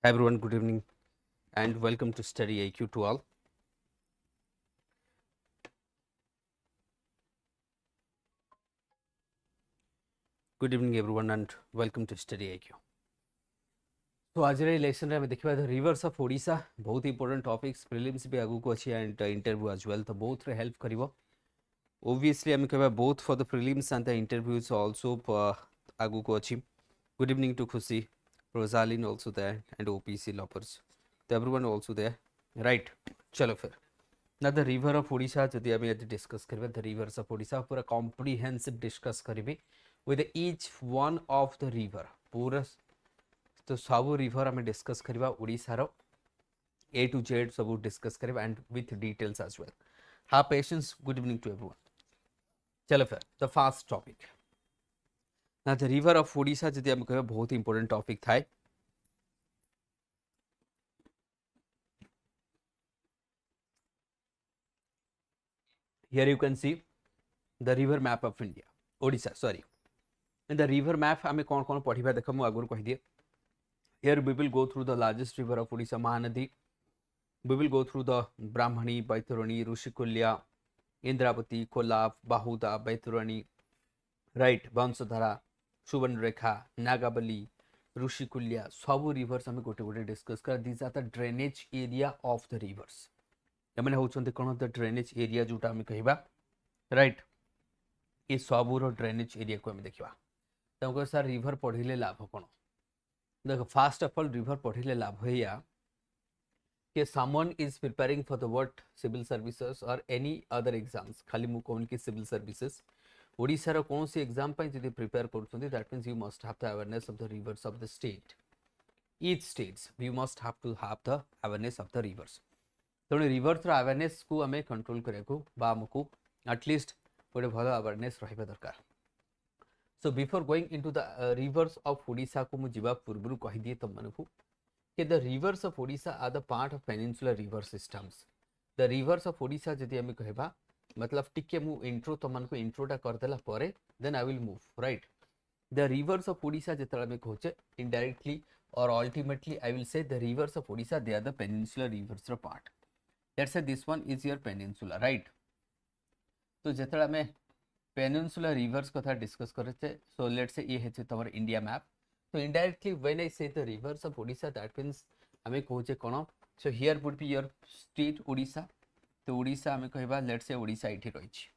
Hi everyone, good evening and welcome to StudyIQ to all. Good evening everyone and welcome to StudyIQ. So आज रे lesson रे हम देखिबा the rivers of Odisha बहुत important topics prelims भी आगु को अछि एंड इंटरव्यू एज वेल तो बोथ रे हेल्प करिवो. Obviously हम कहबा both for the prelims and the interviews also आगु को अछि. Good evening to Khushi, Rosaline also there and OPSC lovers. So everyone also there. Right. चलो फिर. Now the river of Odisha जदि आम आज डिस्कस करबे the rivers of Odisha पूरा comprehensive डिस्कस करिवे with each one of the river पूरा तो सब रिवर आम डिस्कस करबा ओडिसा रो A to Z सब डिस्कस करबा and with details as well. Have patience. Good evening to everyone. चलो फिर the first topic. Now the river of Odisha जदि आम कहबा बहुत इंपोर्टेंट टॉपिक थाए. Here you can see the river map of India. Odisha, sorry. And the river map आमे कौन कौन पढ़िबा देख मु आगुर कहि दिए. Here we will go through the largest river of Odisha, Mahanadi. We will go through the Brahmani, Baitarani, Rushikulya, Indravati, Kolab, Bahuda, Baitarani, right, Vansadhara, Subarnarekha, Nagavali, Rushikulya, सब rivers आमे गोटे गोटे डिस्कस कर. These are the drainage area of the rivers. एमने होचंते कोन the drainage area जोटा आमे कहिबा, राइट. ए सबुरो ड्रेनेज एरिया को आमे देखिबा. तमको सर रिवर पढ़िले लाभ कोन? देखो फर्स्ट ऑफ ऑल रिवर पढ़िले लाभ हैया कि someone is preparing for the what civil services or any other exams. खाली मु कोन की civil services ओडिसा रो कोन से एग्जाम पय जदि prepare करछथि, that means you must have the awareness of the rivers of the state. Each states you must have to have the awareness of the rivers. तेणु reverse awareness को आम control करने at least गोटे भल awareness रहा दरकार. So before going into the rivers of Odisha को मुझे पूर्व कहीदिए तुम मानू कि the rivers of Odisha are the part of peninsular river systems. The rivers of Odisha जदि आम कहबा मतलब टिके मु इंट्रो तुमको इंट्रोटा करदेला परे then I will move right. The rivers of Odisha जिते आम कहचे इनडायरेक्टली और ultimately I will say the rivers of Odisha they are the peninsular rivers रो part. Let's say this one is your peninsula, right? तो जेतले हमें पेनिनसुला रिवर्स कथा discuss करते, so let's say ये है तुम्हारा इंडिया मैप. तो indirectly when I say the rivers of Odisha, that means हमें कहचे कोन. So here would be your state Odisha. तो ओडिशा हमें कहबा let's say ओडिशा इठी रहिछि.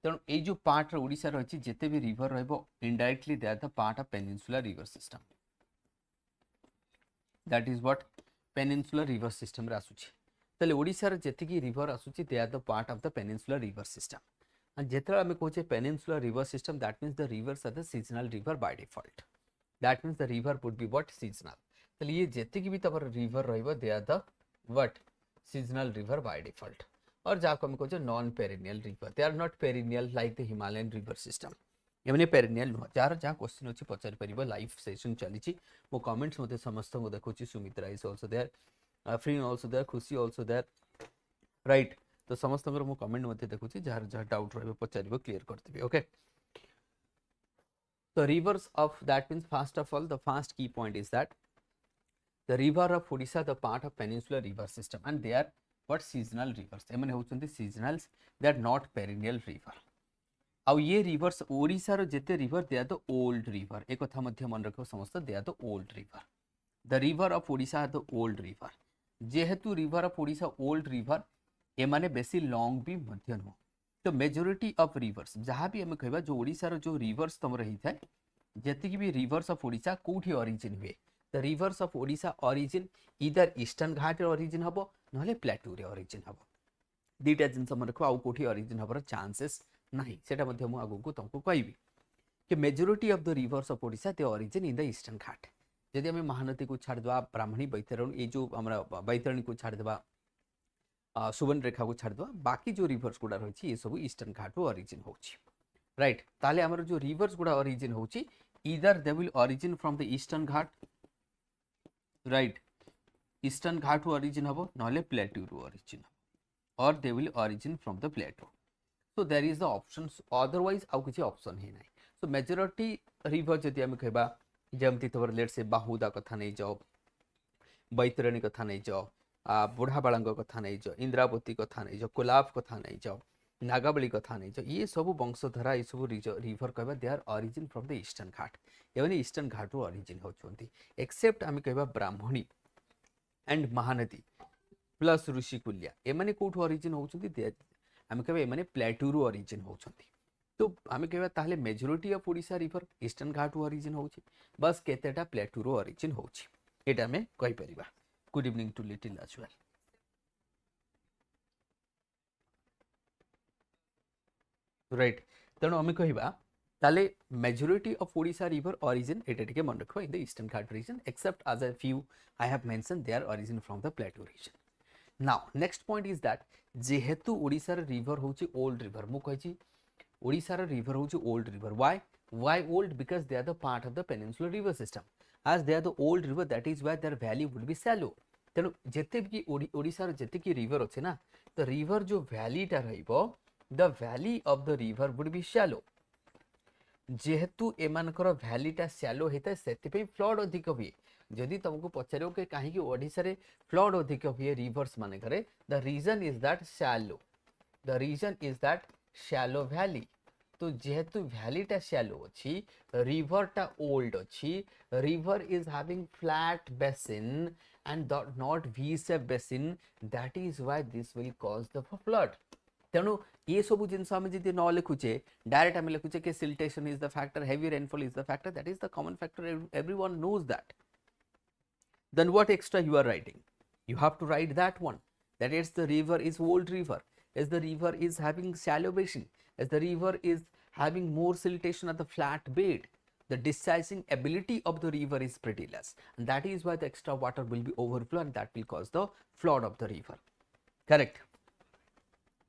तेणु ए जो पार्ट रो ओडिशा रहिछि जेते भी रिवर रहबो indirectly they are the part of peninsular river system. That is what peninsular river system रे आसुछि. तले ओडिसा रे जेतिकी रिवर आसुछि they are the part of the peninsular river system. And जेतरा हमें कहचे peninsular river system, that means the rivers are the seasonal river by default. That means the river would be what seasonal. तले ये जेतिकी भी तबर river रहबो they are the what seasonal river by default. और जाको हमें कहचे non perennial river. They are not perennial like the Himalayan river system. एमने पेरिनियल नो. जार जा क्वेश्चन अछि पचारि परिबो. Live session चलीछि. मो कमेंट्स मते समस्त को देखुछि. सुमित्रा इज आल्सो देयर, फ्री also there, खुशी also there, right. तो समस्त मो कमेंट मते देखुछि जार जा डाउट रहबे पचारिबो क्लियर करथिबे. Okay, the rivers of that means first of all the first key point is that the river of Odisha the part of peninsular river system and they are what seasonal rivers. एमने होचंती seasonals, they are not perennial river. आउ ये reverse Odisha रो जेते river they are the old river. एक कथा मध्य मन रखो समस्त they are the old river. The river of Odisha are the old river. जेहेतु river of Odisha old river ए माने बेसी लॉन्ग भी मध्य नो. तो मेजॉरिटी ऑफ रिवर्स जहाँ भी हमें कहबा जो ओडिशा रो जो रिवर्स तम रही था जेतिक भी रिवर्स ऑफ ओडिशा कोठी ओरिजिन हुए. The rivers of Odisha origin इधर ईस्टर्न घाट रे ओरिजिन हबो नहले प्लेटू रे ओरिजिन हबो. दीटा जिंस मन रखो आउ कोठी ओरिजिन हबर चांसेस नाही. सेटा मध्य मु आगु को तुमको कहबी कि majority of the rivers of Odisha they origin in the eastern Ghat. यदि हमें महानदी को छाड़ देवा, ब्राह्मणी बैतरणी ये जो हमारा बैतरणी को छाड़ देवा, सुवर्णरेखा को छाड़ देवा, बाकी जो रिवर्स गुड़ा रही ये सब ईस्टर्न घाट ओरिजिन होची राइट. ताले हमर जो रिवर्स गुड़ा ओरिजिन होची either they will origin from the eastern Ghat right. Eastern Ghat origin हबो नहले प्लेटू रो ओरिजिन और they will origin from the plateau. So there is the options, otherwise आउ किछि ऑप्शन हे नाही. सो मेजॉरिटी रिवर जदि हम कहबा जमती तबर लेट से बाहुदा कथा नहीं जाओ, बैतरणी कथा नहीं जाओ बुढ़ा बालांग कथा नहीं जाओ इंद्रावती कथा नहीं जाओ कोलाब कथा नहीं जाओ नागावली कथा नहीं जाओ ये सब वंशधारा ये सब रिवर कहबा they are origin from the eastern Ghat एवं ईस्टर्न घाट रो ओरिजिन होचोंती एक्सेप्ट आम कहबा ब्राह्मणी एंड महानदी प्लस ऋषिकुल्या एमाने कोठो ओरिजिन होचोंती आम कहबा एमाने प्लेटू रो ओरिजिन होचोंती तो आम कहबा ताहले majority of Odisha river eastern घाट रो ओरिजिन होची बस केतेटा प्लेटू रो ओरिजिन होची एटा हमें कहि परिबा good evening to little as well right तेणु आम कहबा ताले majority of Odisha river origin एटा टिके मन रखो in the eastern Ghat region except as a few I have mention they are origin from the plateau region now next point is that जेहेतु Odisha river होची ओल्ड रिवर मु कहिची ओडिशा रिवर होची old river why old because they are the part of the peninsular river system as they are the old river that is why their valley would be shallow तेणु जेते भी ओडिशा जेते की river अच्छे ना तो रिवर जो वैली टा रहिबो the valley of the river would B shallow जेहेतु एमानकर वैली टा शैलो हेता सेति पे फ्लड अधिक हुए जदि तुमको पचारो के काहे कि ओडिशा रे फ्लड अधिक हुए रिवर्स माने करे the reason is that shallow valley तो जेहेतु वैली टा शैलो अच्छी रिवर टा ओल्ड अच्छी river is having flat basin and not V shape basin that is why this will cause the flood तेणु ये सब जिनस आम जी न लिखुचे डायरेक्ट आम लिखुचे कि siltation is the factor heavy rainfall is the factor that is the common factor everyone knows that then what extra you are writing you have to write that one that is the river is old river as the river is having shallow basin as the river is having more siltation at the flat bed the discharging ability of the river is pretty less and that is why the extra water will be overflow and that will cause the flood of the river correct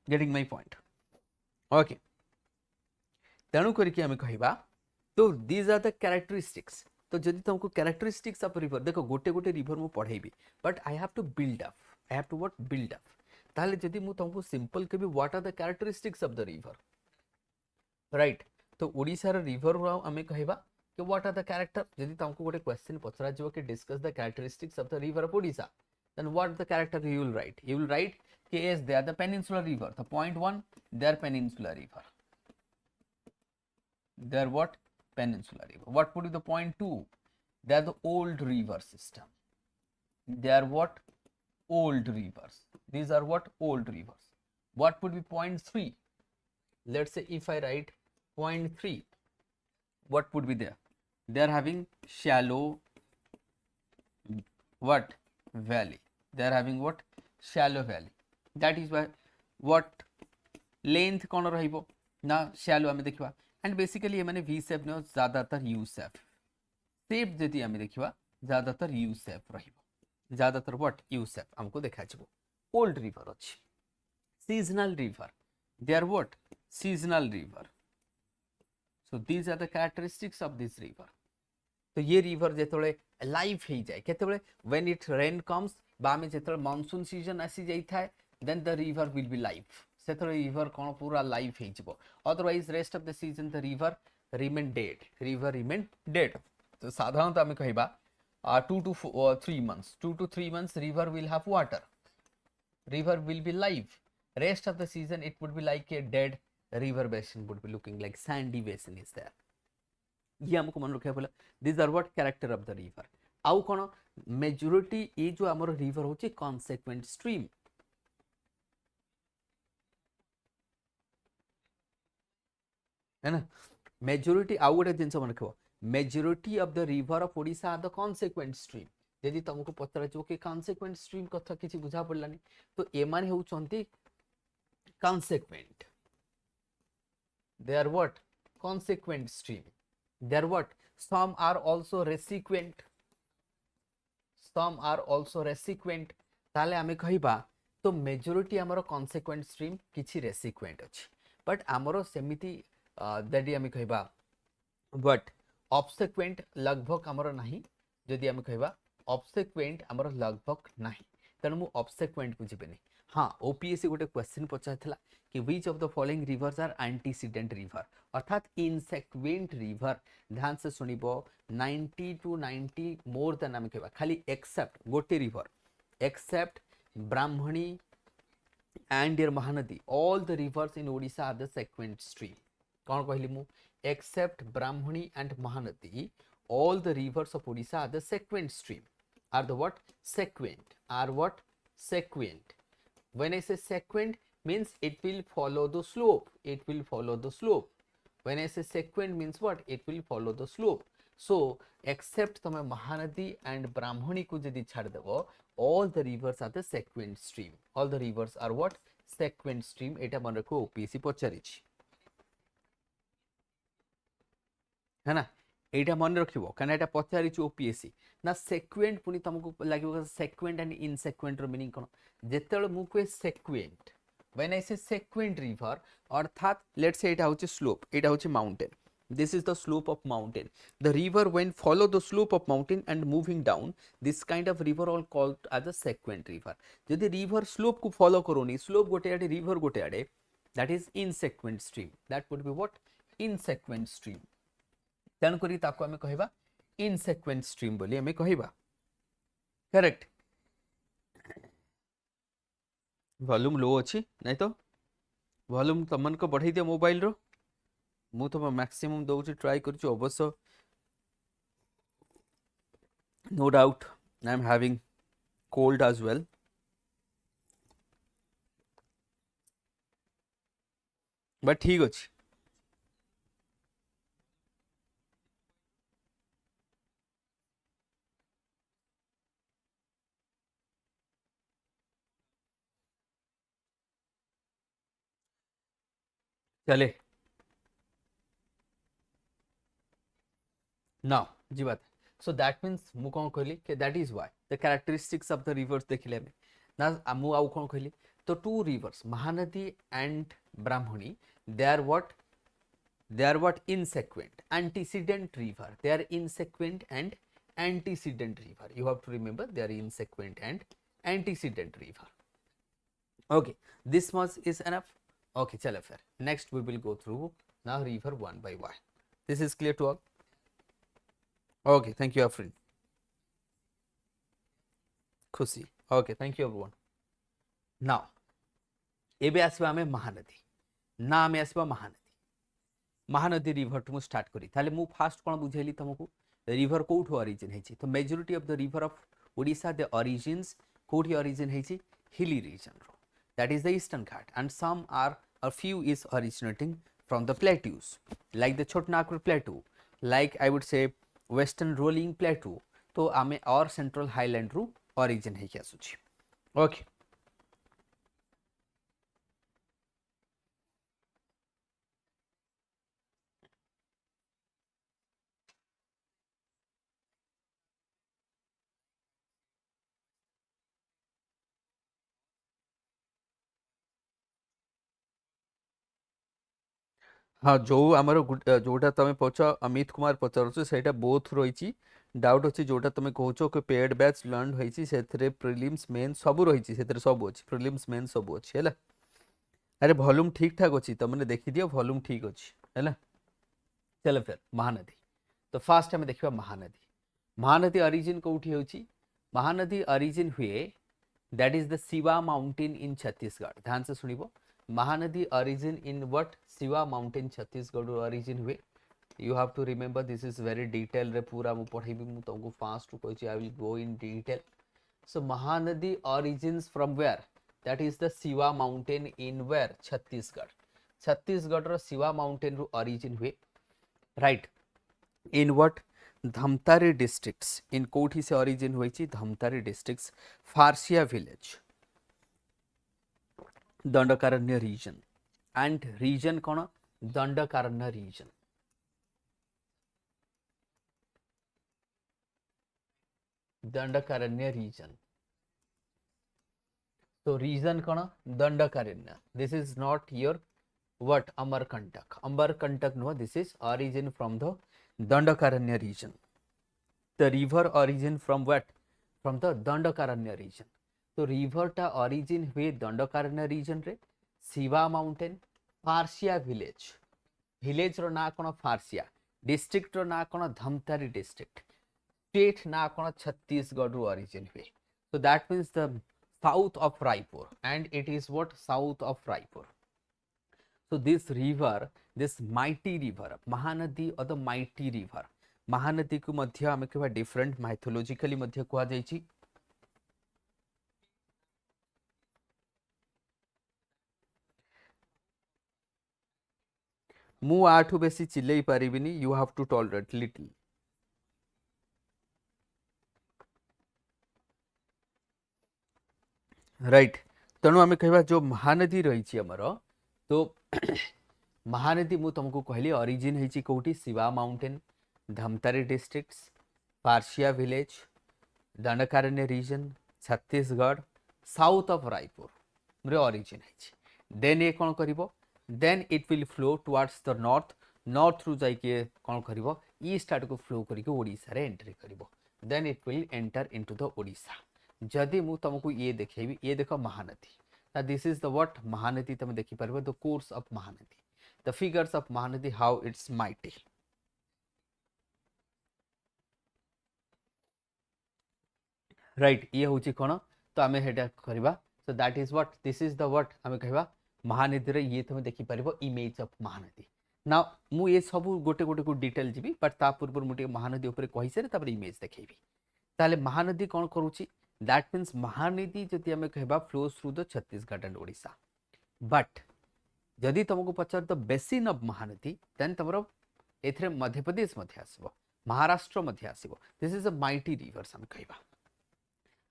getting my point okay तेणु करके आम कहबा तो these are the characteristics तो जदि तुमको characteristics of river देखो गोटे गोटे रिवर मु पढ़ेबी but I have to build up ताहले जदि मु तुमको सिंपल कहबी what are the characteristics of the river right तो ओडिसा रे रिवर रो हमें कहबा कि व्हाट आर द कैरेक्टर जदि तुमको गोटे क्वेश्चन पचरा जबो कि discuss the characteristics of the river of Odisha then what the character you will write कि yes they are the peninsular river the point 1 they are peninsular river they are what peninsular river what would be the point 2 they are the old river system they are what old rivers these are what old rivers what would be point 3 let's say if I write point 3 what would be there they are having shallow what valley they are having what shallow valley that is why what length कौन रहिबो ना shallow आमे देखिबा and basically ये माने V shape न ज्यादातर U shape जदि आमे देखिबा ज्यादातर यू शेप रहिबो ज्यादातर व्हाट यू शेप हमको देखा जबो ओल्ड रिवर अछि seasonal river they are what seasonal river so these are the characteristics of this river तो ये रिवर जेतोले लाइफ हे जाय केतोले व्हेन इट रेन कम्स बा में जेतोले मानसून सीजन आसी जाई थाए then the river will be life सेतोले रिवर कोन पूरा लाइफ हे जबो otherwise rest of the season the river remain dead तो साधारणतः आम कहबा 2 to 3 months river will have water river will be live rest of the season it would be like a dead river basin would be looking like sandy basin is there ये हमको मन रखिया बोला these are what character of the river आउ कोन majority ये जो हमर river होची consequent stream है ना मेजॉरिटी आउ गोटे जिनस मन रखो majority of the river of Odisha are the consequent stream यदि तुमको पचरा जो कि consequent stream कथा किछि बुझा पड़लानी तो ए माने होचंती consequent they are what consequent stream they are what some are also reciquent ताले आमे कहिबा तो मेजॉरिटी हमरो consequent stream किछि reciquent अछि बट हमरो सेमिति दैट आमे कहिबा बट ऑब्सेक्वेंट लगभग हमरो नाही जदि आमे कहिबा ऑब्सेक्वेंट हमरो लगभग नाही तण मु ऑब्सेक्वेंट को जिबेनी हाँ ओपीएससी गोटे क्वेश्चन पचारथिला कि which of the following rivers are antecedent river अर्थात इनसेक्वेंट रिवर। ध्यान से सुनिबो 90 टू 90 मोर देन आम कहबा खाली एक्सेप्ट गोटे river except Brahmani and their Mahanadi, all the rivers in Odisha are the sequent stream. कौन कहली मु except Brahmani and Mahanadi, all the rivers of Odisha are the sequent stream. Are the what? Sequent. Are what? Sequent. When I say sequent means it will follow the slope. It will follow the slope. When I say sequent means what? It will follow the slope. So except तमे Mahanadi and Brahmani को जदि छाड़ देबो, all the rivers are the sequent stream. All the rivers are what? Sequent stream. एटा मन रखो OPSC पचारिछि है ना, एटा मन रखिबो काना एटा पचारिछि ओपीएससी ना सेक्वेंट पुनी तुमको लागिबो सेक्वेंट एंड इनसेक्वेंट रो मीनिंग कोन जेतेल मु कोए सेक्वेंट व्हेन आई से सेक्वेंट रिवर अर्थात लेट्स से एटा होछि स्लोप एटा होछि mountain this is the slope of mountain the river when follow the slope of mountain and moving down this kind of river all called as a sequent river जदि river slope को follow करोनी slope गोटे आडे river गोटे आडे that is insequent stream that would be what insequent stream तेन करी ताको हमें कहबा insequent stream बोली हमें कहबा करेक्ट वॉल्यूम लो अछि नै तो वॉल्यूम तमन को बढ़ाई दिया मोबाइल रो मु तो मैक्सिमम दउछि ट्राई करछु अवश्य no doubt I am having cold as well but ठीक अछि चले now जी बात so that means मु कोन कहली कि that is why the characteristics of the rivers देखिले में ना मु आउ कोन कहली तो two rivers Mahanadi and Brahmani they are what insequent antecedent river they are insequent and antecedent river you have to remember they are insequent and antecedent river okay this much is enough okay chalo फिर next we will go through now river one by one this is clear to all okay thank you friend खुशी okay thank you everyone now एबे आसबा हमें महानदी ना हमें आसबा Mahanadi Mahanadi river to start करी ताले मु फास्ट कोन बुझेली तुमको रिवर कोठो ओरिजिन हेछि तो majority of the river of Odisha the origins कोठी ओरिजिन हेछि हिली रीजन रो that is the eastern ghat and some are a few is originating from the plateaus like the Chotnagpur plateau like I would say western rolling plateau तो आमे और central highland रु origin है क्या सुची okay हाँ जो आमर जोटा तुम पच अमित कुमार पचारुछ सेटा बोथ रही डाउट अच्छी जोटा तुम कहूच कि पेड बैच लर्न होती से प्रिलिम्स मेन सब रही सब अच्छी प्रिलिम्स मेन सब अच्छी है अरे वॉल्यूम ठीक ठाक अच्छी तुमने देखी दियो वॉल्यूम ठीक अच्छी है चलो फिर महानदी तो फास्ट आम देखा महानदी महानदी ओरिजिन कौटी होची महानदी ओरिजिन हुए that is the Shiva mountain in Chhattisgarh ध्यान से सुनिबो Mahanadi origin in what Shiva mountain Chhattisgarh origin हुए you have to remember this is very detail रे पूरा मु पढ़ेबी मु तुमको fast कहछि I will go in detail so Mahanadi origins from where that is the Shiva mountain in where Chhattisgarh रो Shiva mountain रो origin हुए right in what Dhamtari districts in कोठी से origin हुई छी Dhamtari districts Farsia village Dandakaranya region and region कौन Dandakaranya region Dandakaranya region तो region कौन Dandakaranya this is not your what Amarkantak no this is origin from the Dandakaranya region the river origin from what from the Dandakaranya region तो river टा origin हुए Dandakaranya region रे Shiva mountain Farsia village village रो ना कोन फार्सिया डिस्ट्रिक्ट रो ना कोन धमतारी डिस्ट्रिक्ट स्टेट ना कोन छत्तीसगढ़ रो ओरिजिन हुए so that means the south of Raipur and it is what south of Raipur. So this river, this mighty river Mahanadi or the mighty river Mahanadi को मध्य आमे केबा different mythologically मध्य कुआ जाई छी मु आठु बेसी चिल्लै परिबिनी you have to tolerate little right तेणु आम कह जो महानदी रही आमर तो महानदी मु तुमको कहली ओरिजिन है कौटी Shiva mountain Dhamtari district Parshiya village Dandakaranya region Chhattisgarh south of Raipur origin है देन ये कौन कर then it will flow towards the north north रु जाइए कौन कर ईस्ट आड़ को फ्लो करके ओडिशा रे एंट्री करिवो then it will enter into the Odisha जदि मु तुमको ये देखेबी ये देखो Mahanadi this is the what Mahanadi तुम देखि परबो the course of Mahanadi the figures of Mahanadi how it's mighty right ये होची कोन तो आमे हेटा करबा so that is what this is the what आमे कहबा महानदी रे ये तुम देखि परबो इमेज ऑफ महानदी ना मु ये सब गोटे गोटे को डिटेल जीबी बट ता पूर्व मुटे महानदी ऊपर कहि से तापर इमेज देखेबी ताले महानदी कोन करूची दैट मीन्स महानदी जदि आमे कहबा flows through the Chhattisgarh and Odisha but जदि तुमको पचार the basin of Mahanadi then तमरो एथरे मध्य प्रदेश मध्य आसीबो महाराष्ट्र मध्य आसीबो this is a mighty rivers हम कहबा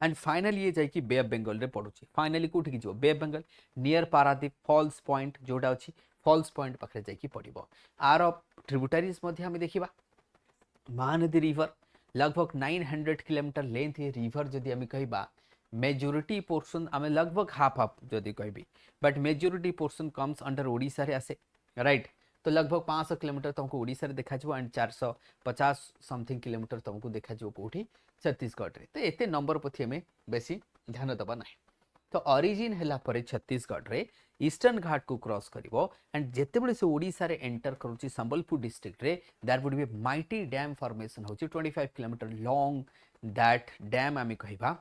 एंड फाइनली ये जाई कि बे ऑफ बंगाल रे पडुची फाइनली कोठी की जो Bay of Bengal near Paradip falls point जोटा अछि फॉल्स पॉइंट पाखरे जाई कि पडिबो आर ट्रिब्यूटरीज मध्य हम देखिबा महानदी रिवर लगभग 900 किलोमीटर लेंथ ये रिवर जदि आम कहबा मेजोरिटी पोर्शन आम लगभग हाफ हाफ जदि कहबी but majority portion comes under Odisha रे आसे राइट तो लगभग 500 किलोमीटर तुमको ओडिशा रे देखा जो एंड 450 समथिंग किलोमीटर तुमको देखा जो कोठी छत्तीसगढ़ रे तो एते नंबर पथि हमें बेसी ध्यान दबा नाही तो ओरिजिन हैला परे छत्तीसगढ़ रे ईस्टर्न घाट को क्रॉस करिवो एंड जेते बळे से ओडिसा रे एंटर करूची संबलपुर डिस्ट्रिक्ट रे there would be mighty dam formation होची 25 किलोमीटर लॉन्ग दैट डैम आमी कहिबा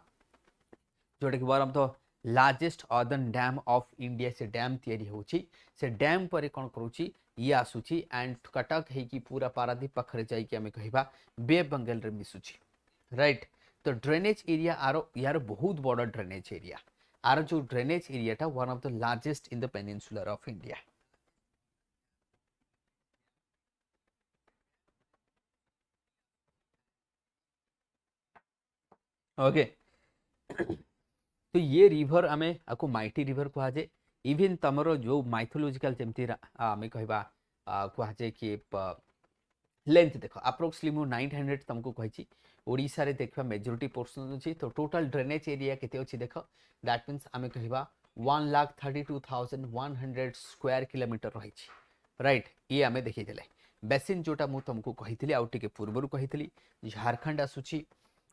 जोटा कि one of the largest earthen dam of India से डैम तयारी होची से डैम पर कोन करूची ये आसुची एंड कटक है कि पूरा पारादीप पाखरे जाई कि आमी कहिबा बे बंगाल रे मिसुची राइट तो ड्रेनेज एरिया आरो यार बहुत बड़ा ड्रेनेज एरिया आर जो ड्रेनेज एरिया था one of the largest in the peninsular of India okay तो ये रिवर आमे आको माइटी रिवर कहा जाए इवन तमरो जो माइथोलॉजिकल जेमती आमे कहबा कहा जाए कि लेंथ देखो अप्रोक्सली मु 900 तुमको कहि ओडिशा रे देखबा मेजॉरिटी पोर्शन अछि तो टोटल ड्रेनेज एरिया केते अछि देखो दैट मींस आमे कहबा 1,32,100 स्क्वायर किलोमीटर रही राइट ये आमे देखि देले बेसिन जोटा मु तुमको कहितली आउ टिके पूर्वरु कहितली झारखंड आसुची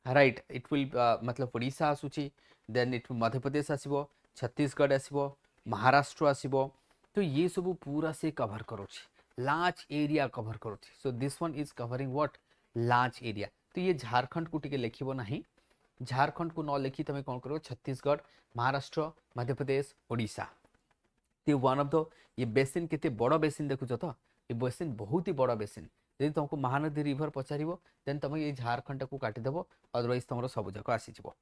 राइट इट विल मतलब ओडिशा आसुची देन इट मध्य प्रदेश आसीबो छत्तीसगढ़ आसीबो महाराष्ट्र आसीबो तो ये सब पूरा से कवर करोछि लार्ज एरिया कवर करोछि so this one is covering what large area तो ये झारखंड को टिके लिखिबो नहीं झारखंड को न लिखी तमे कोन करो छत्तीसगढ़ महाराष्ट्र मध्य प्रदेश ओडिशा तो वन ऑफ द ये बेसिन केते बड़ बेसिन देखुछ तो ये बेसिन बहुत ही बड़ बेसिन यदि तुमको महानदी रिवर पचारिबो देन तुम ये झारखंड को काटी देबो अदरवाइज तुमरो सब जक आसी जिवो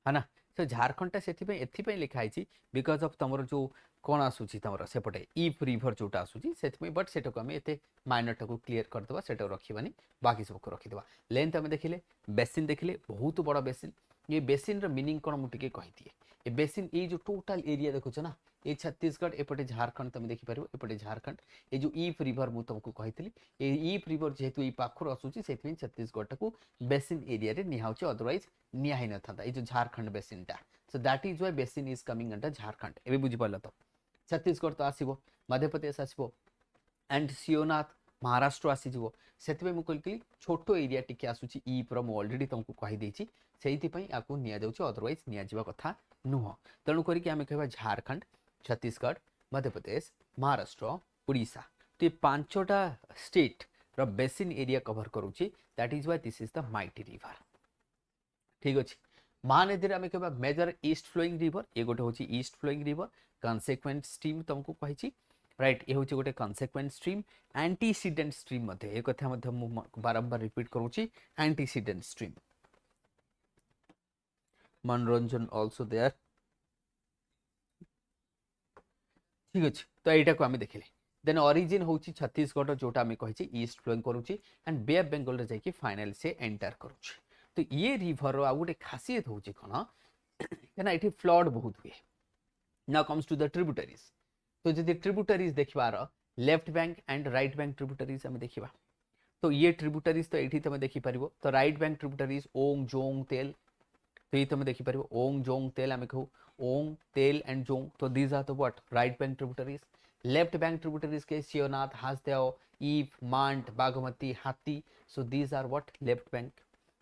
है ना तो झारखंड टा सेथि पे एथि पे लिखा आइछि बिकॉज ऑफ तुमरो जो कोन आसुछि तुमरो सेपटे इफ रिवर जोटा आसुछि सेथि में बट सेटा को हम एते माइनर टा को क्लियर कर देबा सेटा रखिबानी बाकी सब को रखि देबा लेंथ हम देखिले बेसिन देखिले बहुत बड़ा बेसिन ये बेसिन रो मीनिंग कोन मु टिके कहि दिए ये बेसिन ये जो टोटल एरिया देखुछ ना ये छत्तीसगढ़ एपटे झारखंड तुम देखि परबो एपटे झारखंड ये जो ईफ रिवर मु तुमको कहितली ये ईफ रिवर जेतु ई पाखर आसुची सेथि में छत्तीसगढ़ टाको बेसिन एरिया रे निहाउची अदरवाइज निया ही न था ये जो झारखंड बेसिन टा सो that is why basin is coming under Jharkhand एबे बुझि परला तो छत्तीसगढ़ तो आसीबो मध्य प्रदेश आसीबो एंड सियोनाथ महाराष्ट्र आसी जीवो सेति पे मु कहली छोटो एरिया टिके आसुची ई पर मु ऑलरेडी तुमको कहि देछि सेति पई आको निया जाउची अदरवाइज निया जीवा कथा नुह तेणु करके आम कह झारखंड छत्तीसगढ़ मध्य प्रदेश महाराष्ट्र ओडिशा तो ये पांचटा स्टेट रो बेसिन एरिया कवर करूची that is why this is the mighty river ठीक अछि महानदी आम कह मेजर ईस्ट फ्लोइंग रिवर ये गोटे हूँ ईस्ट फ्लोइंग रिवर कन्सेक्वेंट स्ट्रीम तुमको कही राइट ये हूँ गोटे कन्सेक्वेंट स्ट्रीम एंटीसीडेंट स्ट्रीम ये कथा बारंबार रिपीट करूची एंटीसीडेंट स्ट्रीम मनोरंजन आल्सो देयर ठीक अछि तो एटा को आम देखिले देन ओरिजिन होची छत्तीसगढ़ जोटा आम कही ईस्ट फ्लोइंग करूची एंड बे ऑफ बेंगल रे जाकी फाइनल से एंटर करूची तो ये रिवर आ गोटे खासियत होची कौन कहना ये फ्लड बहुत हुए now comes to the tributaries तो जदि ट्रिब्यूटरीज देखबार left bank and right bank tributaries आम देखा तो ये ट्रिब्यूटरीज तो ये तुम देखिपर तो राइट बैंक ट्रिब्यूटरीज ओंग जोंग तेल तो ये तुम देखिपर ओंग जोंग तेल आम कहू ओंग तेल एंड जोंग तो these are the what right bank tributaries left bank tributaries के Shivnath Hasdeo Ib Mand Bagmati Hathi so these are what left bank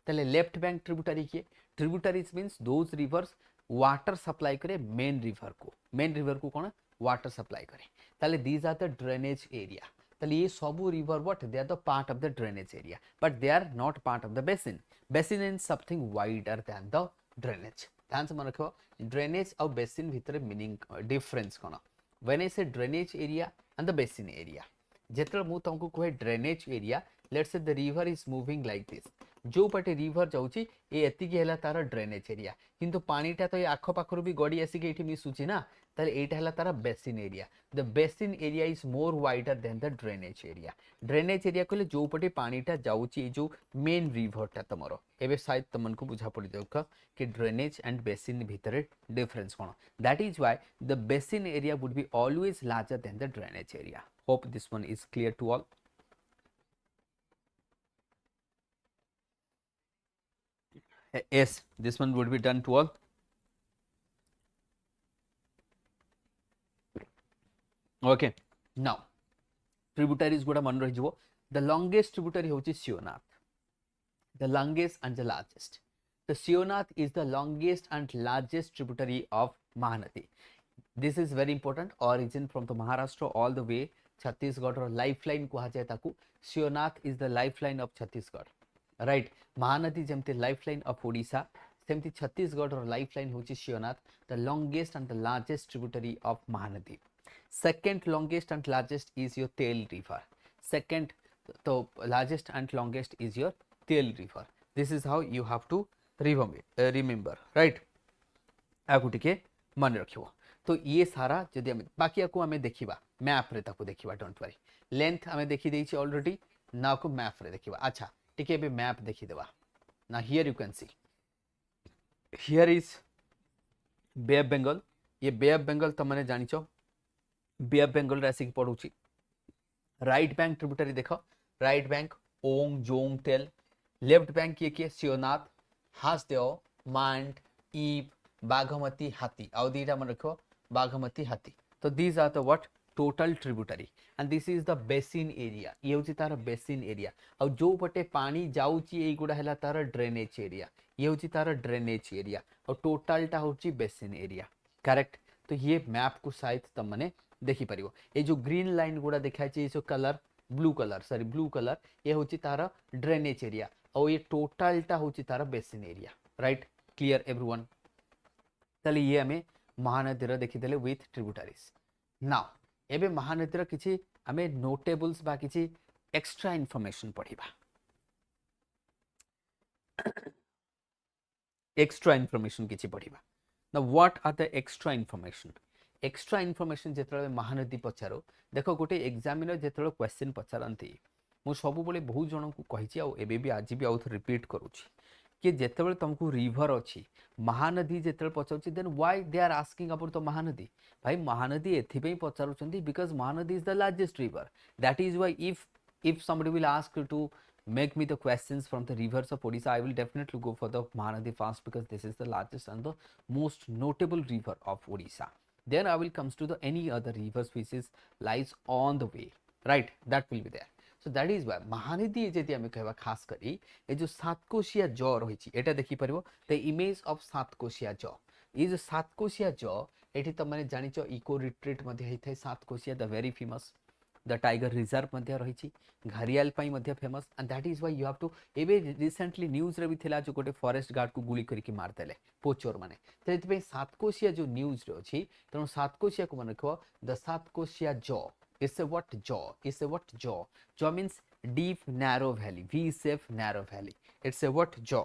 ताले लेफ्ट बैंक ट्रिब्यूटरी किए tributaries means those rivers water supply करे मेन रिवर को कौन वाटर सप्लाई करे ताले these are the drainage area ताले ये सबू river what they are the part of the drainage area but they are not part of the basin in something wider then the drainage ध्यान से मन रखो drainage और बेसिन भितर meaning difference कौन when I say drainage area and the basin area जेतल मु तुमको कहे drainage area let's say the river is moving like this जो पटे रिवर जाउची ए एतिकी हैला तार ड्रेनेज एरिया किंतु पानीटा तो ये आख पाखर भी गड़ी आसिक एठी मिसुची ना ताले एटा हैला तार basin area the basin area is more wider then the drainage area कहले जो पटे पानीटा जाउची ए जो मेन रिवरटा तमरो एबे शायद तमनको बुझा पड़ी जाउका कि ड्रेनेज एंड बेसिन भितर डिफरेंस कोन that is why the basin area would be always larger than the drainage area hope this one is clear to all yes this one would be done to all okay now tributaries guda man rahi jibo the longest tributary hochi Shivnath the longest and the largest the Shivnath is the longest and largest tributary of Mahanadi this is very important origin from the Maharashtra all the way Chhattisgarh lifeline kuha jaye taku Shivnath is the lifeline of Chhattisgarh right Mahanadi जमती lifeline of Odisha सेमती छत्तीसगढ़ और lifeline होची Shivnath the longest and the largest tributary of Mahanadi second longest and largest is your Tel river second तो largest and longest is your Tel river this is how you have to remember right आगु टिके मन रखिबो तो ये सारा जदि बाकी आकु हमें देखिबा मैप रे ताकु देखिबा डोंट वरी लेंथ हमें देखि देछि ऑलरेडी ना को मैप रे देखिबा अच्छा टिके भी मैप देखी देवा ना here you can see here is bay of Bengal ये बे ऑफ बेंगल तुम मैंने जानिच बे ऑफ बेंगल रे आसिक पड़ुची राइट बैंक ट्रिब्यूटरी देख राइट बैंक ओंग जोंग तेल लेफ्ट बैंक ये किए शिवनाथ हासदेव मांड ईब बागमती हाथी आउ दीटा मन रखो बागमती हाथी तो these are the what total tributary and this is the basin area ये होची तार बेसिन एरिया और जो पटे पानी जाउची एई गुडा हैला तार ड्रेनेज एरिया ये होची तार ड्रेनेज एरिया और टोटलटा होची बेसिन एरिया करेक्ट तो ये मैप को शायद तुम माने देखि परिबो ए जो ग्रीन लाइन गुडा देखाय छै जो कलर ब्लू कलर ये होची तार ड्रेनेज एरिया और ये टोटलटा होची तार basin area right clear everyone तले ये हमें महानदी देखि देले विथ ट्रिब्यूटरीज नाउ एबे महानदी किछि आमे नोटेबल्स बा किछि एक्स्ट्रा इनफॉरमेशन पढ़िबा एक्स्ट्रा इनफॉरमेशन किछि पढ़िबा ना what are the extra information जेतले महानदी पचारो देखो गोटे एग्जामिनर जेतले क्वेश्चन पचारंती मु सब बेले बहुत जन को कहिछि आ एबे भी आज भी आउथ रिपीट करूछि कि जेतबेले तुमको रिवर अच्छी महानदी जेतबेले पचारुछि then why they are asking about the Mahanadi भाई महानदी एथिपे पचारुछंती because Mahanadi is the largest river that is why if somebody will ask you to make me the questions from the rivers of Odisha I will definitely go for the Mahanadi first because this is the largest and the most notable river of Odisha then I will comes to the any other rivers which is lies on the way right that will be there so that is why Mahanadi जदि आमे कहबा खास करी ए जो सातकोशिया ज रहिछि एटा देखि परबो द इमेज ऑफ सातकोशिया ज ये जो सातकोशिया ज एठी तो माने जानिचो इको रिट्रीट मध्ये हेथै Satkosia the very famous the tiger reserve मध्ये रहिछि घरियाल पई मध्ये famous and that is why you have to एबे रिसेंटली न्यूज रे भी थिला जो गोटे फॉरेस्ट गार्ड को गुली करके मार देले पोचोर माने तो एथि पे सातकोशिया जो न्यूज रे अछि तनो सातकोशिया को मन रखो द सातकोशिया ज इट्स अ व्हाट ज इट्स अ व्हाट ज means deep narrow valley V shape narrow valley it's a what ज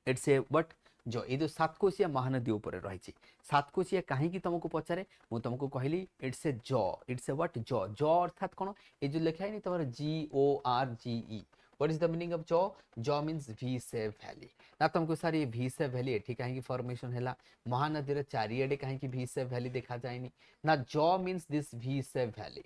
इट्स ए व्हाट जो ये जो सातकोशिया महानदी ऊपर रही सातकोशिया कहीं तुमको पचारे मु तुमको कहली इट्स ए व्हाट ज अर्थात कौन ये जो लिखा है तुम GORGE what is the meaning of ज मींस वी सेफ वैली ना तुमको सर ये वी सेफ वैली एठी कहीं फॉर्मेशन है महानदी रे चारिएडे कहीं वी सेफ वैली देखा जाएनी ना ज means this V shape valley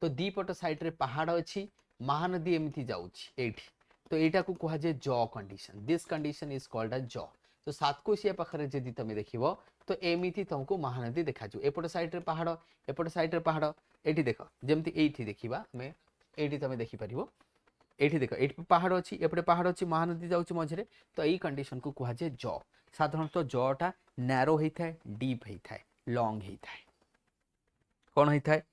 तो दीपट साइड रे पहाड़ अच्छी महानदी एमती जाउछि एठी तो एटा को कहा जाए ज condition this condition is called a ज तो सातकोशिया पाखरे जदि तुम देखिबो तो एमिति तुमको महानदी देखा जो एपट साइड रे पहाड़ एठी देखो जेमति एठी देखिबा हमें एठी तुम देखि परिबो एठी देखो एठी पहाड़ अछि एपटे पहाड़ अछि महानदी जाउछि मझरे तो एई कंडीशन को कहा जाए ज साधारणतः जटा नैरो हेथाय डीप हेथाय लॉन्ग हेथाय कोन हेथाय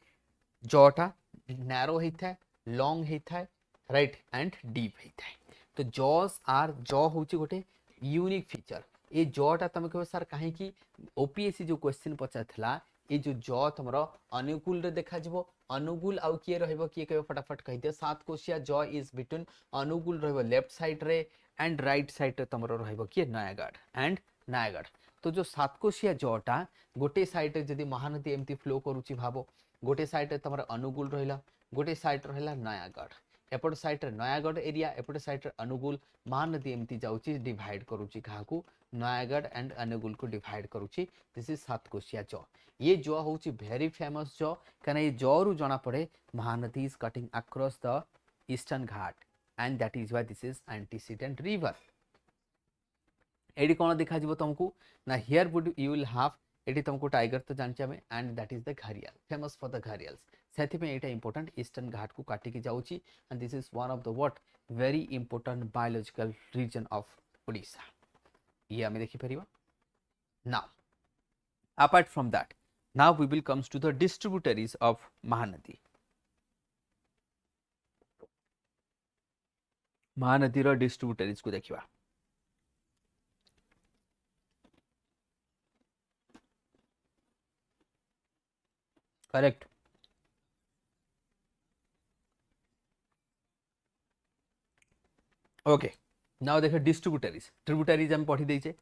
जटा नैरो हेथाय लॉन्ग हेथाय राइट एंड डीप हेथाय तो जॉस आर ज होछि गोटे यूनिक फीचर ये जटा तुम कह सर कहीं ओपीएससी जो क्वेश्चन पचारला ये जो ज तुम अनुकूल रे देखा जिवो अनुकूल आउ किए रहइबो किए कहबो फटाफट कहि दे सातकोशिया ज इज बिटवीन अनुकूल रहइबो लेफ्ट साइड रे एंड राइट साइड रे तुम रहइबो किए नयागढ़ एंड नयागढ़ तो जो सातकोशिया जटा गोटे साइड रे जदी महानदी एमती फ्लो करूची भाबो गोटे साइड रे तुम अनुकूल रहिला गोटे साइड रहिला नयागढ़ एपट साइड रे नयागढ़ एरिया एपट साइड रे अनुगुल महानदी एमती जाउची डिवाइड करूची काहाकू नयागढ़ एंड अनुगुल को डिवाइड करूची दिस इज सातकोशिया ज ये ज होची वेरी फेमस ज कना ये ज रु जणा पड़े Mahanadi is cutting across the eastern Ghat and that is why this is antecedent river एडी कोन देखा जिवो तुमको ना here would you will have एडी तुमको टाइगर तो जानचे हमें and that is the gharial famous for the gharials सेथि पे एटा इंपोर्टेंट ईस्टर्न घाट को काटी के जाउची and this is one of the what very important biological region of Odisha ये हमें देखि परिबा now apart from that now we will comes to the distributaries of Mahanadi Mahanadi रो डिस्ट्रीब्यूटरीज को देखिबा करेक्ट ओके नाउ देखो डिस्ट्रीब्यूटरीज ट्रिब्यूटरीज हम पढ़ी देइछे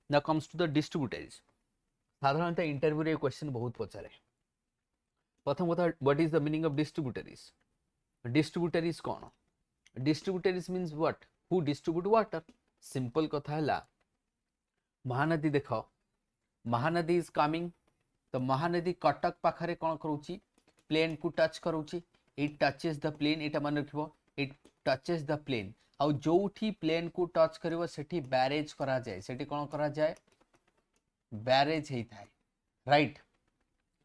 now comes to the distributaries साधारणतः इंटरव्यू रे क्वेश्चन बहुत पचारे प्रथम कथा what is the meaning of distributaries कोन distributaries means what who distribute water simple कथा हला महानदी देखो महानदी इज कमिंग तो महानदी कटक पाखरे कोन करूची प्लेन को टच करूची इट टचेस द प्लेन एटा मन रखिबो इट टचेस द प्लेन आउ जोठी प्लेन को टच करिवो सेठी बैरेज करा जाय सेठी कोन करा जाय बैरेज हेई थाए राइट